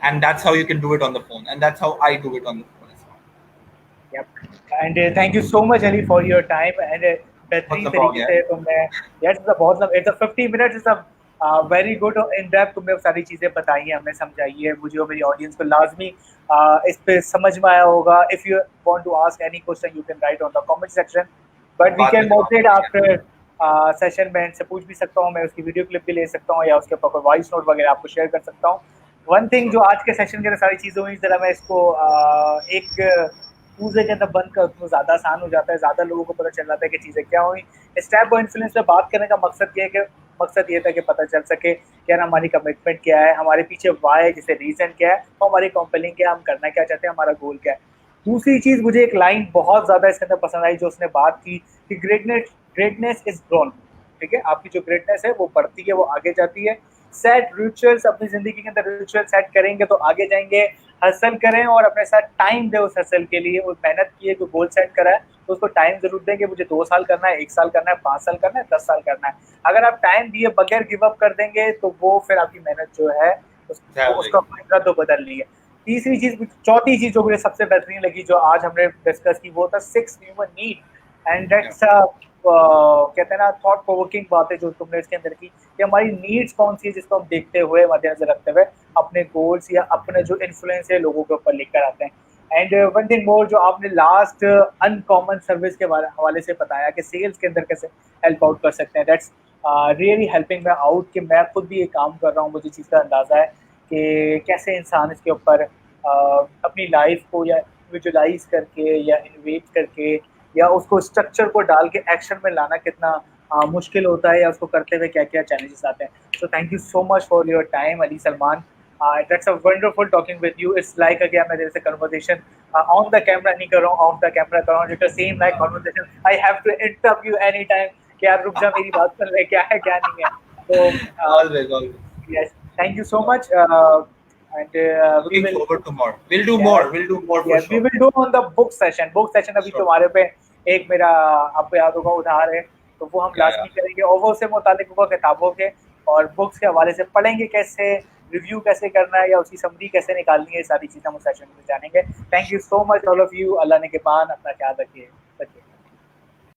and that's how you can do it on the phone, and that's how I do it on the phone as well. Yep. And thank you so much Ali for your time, and बेहतरीन तरीके से तुमने, yes, it's a 50 minutes, it's a very good in depth, तुमने सारी चीजें बताई हैं, हमने समझाई है, मुझे और मेरी ऑडियंस को लाजमी इस पे समझ में आया होगा. If you want to ask any question, you can write on the comment section, but we can moderate after session में इनसे पूछ भी सकता हूँ, मैं उसकी वीडियो क्लिप भी ले सकता हूँ, या उसके ऊपर कोई वॉइस नोट वगैरह आपको शेयर कर सकता हूँ. वन थिंग जो आज के सेशन के अंदर सारी चीज़ें हुई, जरा मैं इसको एक पूजे के अंदर बंद कर दूँ, ज़्यादा आसान हो जाता है, ज़्यादा लोगों को पता चल जाता है कि चीज़ें क्या हुई. स्टेप और इन्फ्लुएंस में बात करने का मकसद ये था कि पता चल सके कि यार हमारी कमिटमेंट क्या है, हमारे पीछे वाई है, जिसे रीज़न क्या है, और हमारी कंपेलिंग क्या है, हम करना क्या चाहते हैं, हमारा गोल क्या है. दूसरी चीज़, मुझे एक लाइन बहुत ज़्यादा इसके अंदर पसंद आई जो उसने बात की कि ग्रेटनेस इज ग्रोन. ठीक है, आपकी जो ग्रेटनेस है वो बढ़ती है, वो आगे जाती है. सेट रिचुअल्स, अपनी जिंदगी के अंदर रिचुअल सेट करेंगे तो आगे जाएंगे. हसल करें और अपने साथ टाइम दे उस हसल के लिए, उस मेहनत की है, कोई गोल सेट करा है तो उसको टाइम जरूर देंगे. मुझे 2 साल करना है, 1 साल करना है, 5 साल करना है, 10 साल करना है. अगर आप टाइम दिए बगैर गिव अप कर देंगे तो वो फिर आपकी मेहनत जो है उसका फायदा तो बदल रही है. तीसरी चीज, चौथी चीज जो मुझे सबसे बेहतरीन लगी जो आज हमने डिस्कस की, वो था 6 ह्यूमन नीड, एंड दैट्स कहते हैं ना थॉट प्रोवोकिंग बातें जो तुमने इसके अंदर की कि हमारी नीड्स कौन सी है, जिसको हम देखते हुए मद्देनजर रखते हुए अपने गोल्स या अपने जो इन्फ्लुएंस है लोगों के ऊपर लेकर आते हैं. एंड वन थिंग मोर, जो आपने लास्ट अनकॉमन सर्विस के हवाले से बताया कि सेल्स के अंदर कैसे हेल्प आउट कर सकते हैं, दैट्स रियली हेल्पिंग मैं आउट. कि मैं खुद भी ये काम कर रहा हूँ, मुझे चीज़ का अंदाज़ा है कि कैसे इंसान इसके ऊपर अपनी लाइफ को या विजुलाइज करके या इनोवेट करके या उसको स्ट्रक्चर को डाल के एक्शन में लाना कितना मुश्किल होता है, या उसको करते हुए क्या क्या चैलेंजेस आते हैं. So thank you so much for your time Ali Salman. That's a wonderful talking with you. It's like again मैं जैसे conversation on the camera नहीं कर रहा हूँ, off the camera कर रहा हूँ. It's the same like conversation. I have to interrupt you anytime कि यार रुक जा, मेरी बात सुन ले, क्या है क्या नहीं है. So always. Yes, thank you so much. And looking forward to more. We'll do more. We'll do more. Yes, we will do on the book session. Book session अभी तुम्हारे पे एक मेरा आपको याद होगा उधार है, तो वो हम लाजमी करेंगे, और वो उससे मुतालिक होगा किताबों के और बुक्स के हवाले से पढ़ेंगे, कैसे रिव्यू कैसे करना है या उसकी समरी कैसे निकालनी है, सारी चीज़ें हम उस सेशन में जानेंगे. Thank you so much all of you. Allah ने के पान, अपना ख्याल रखिए.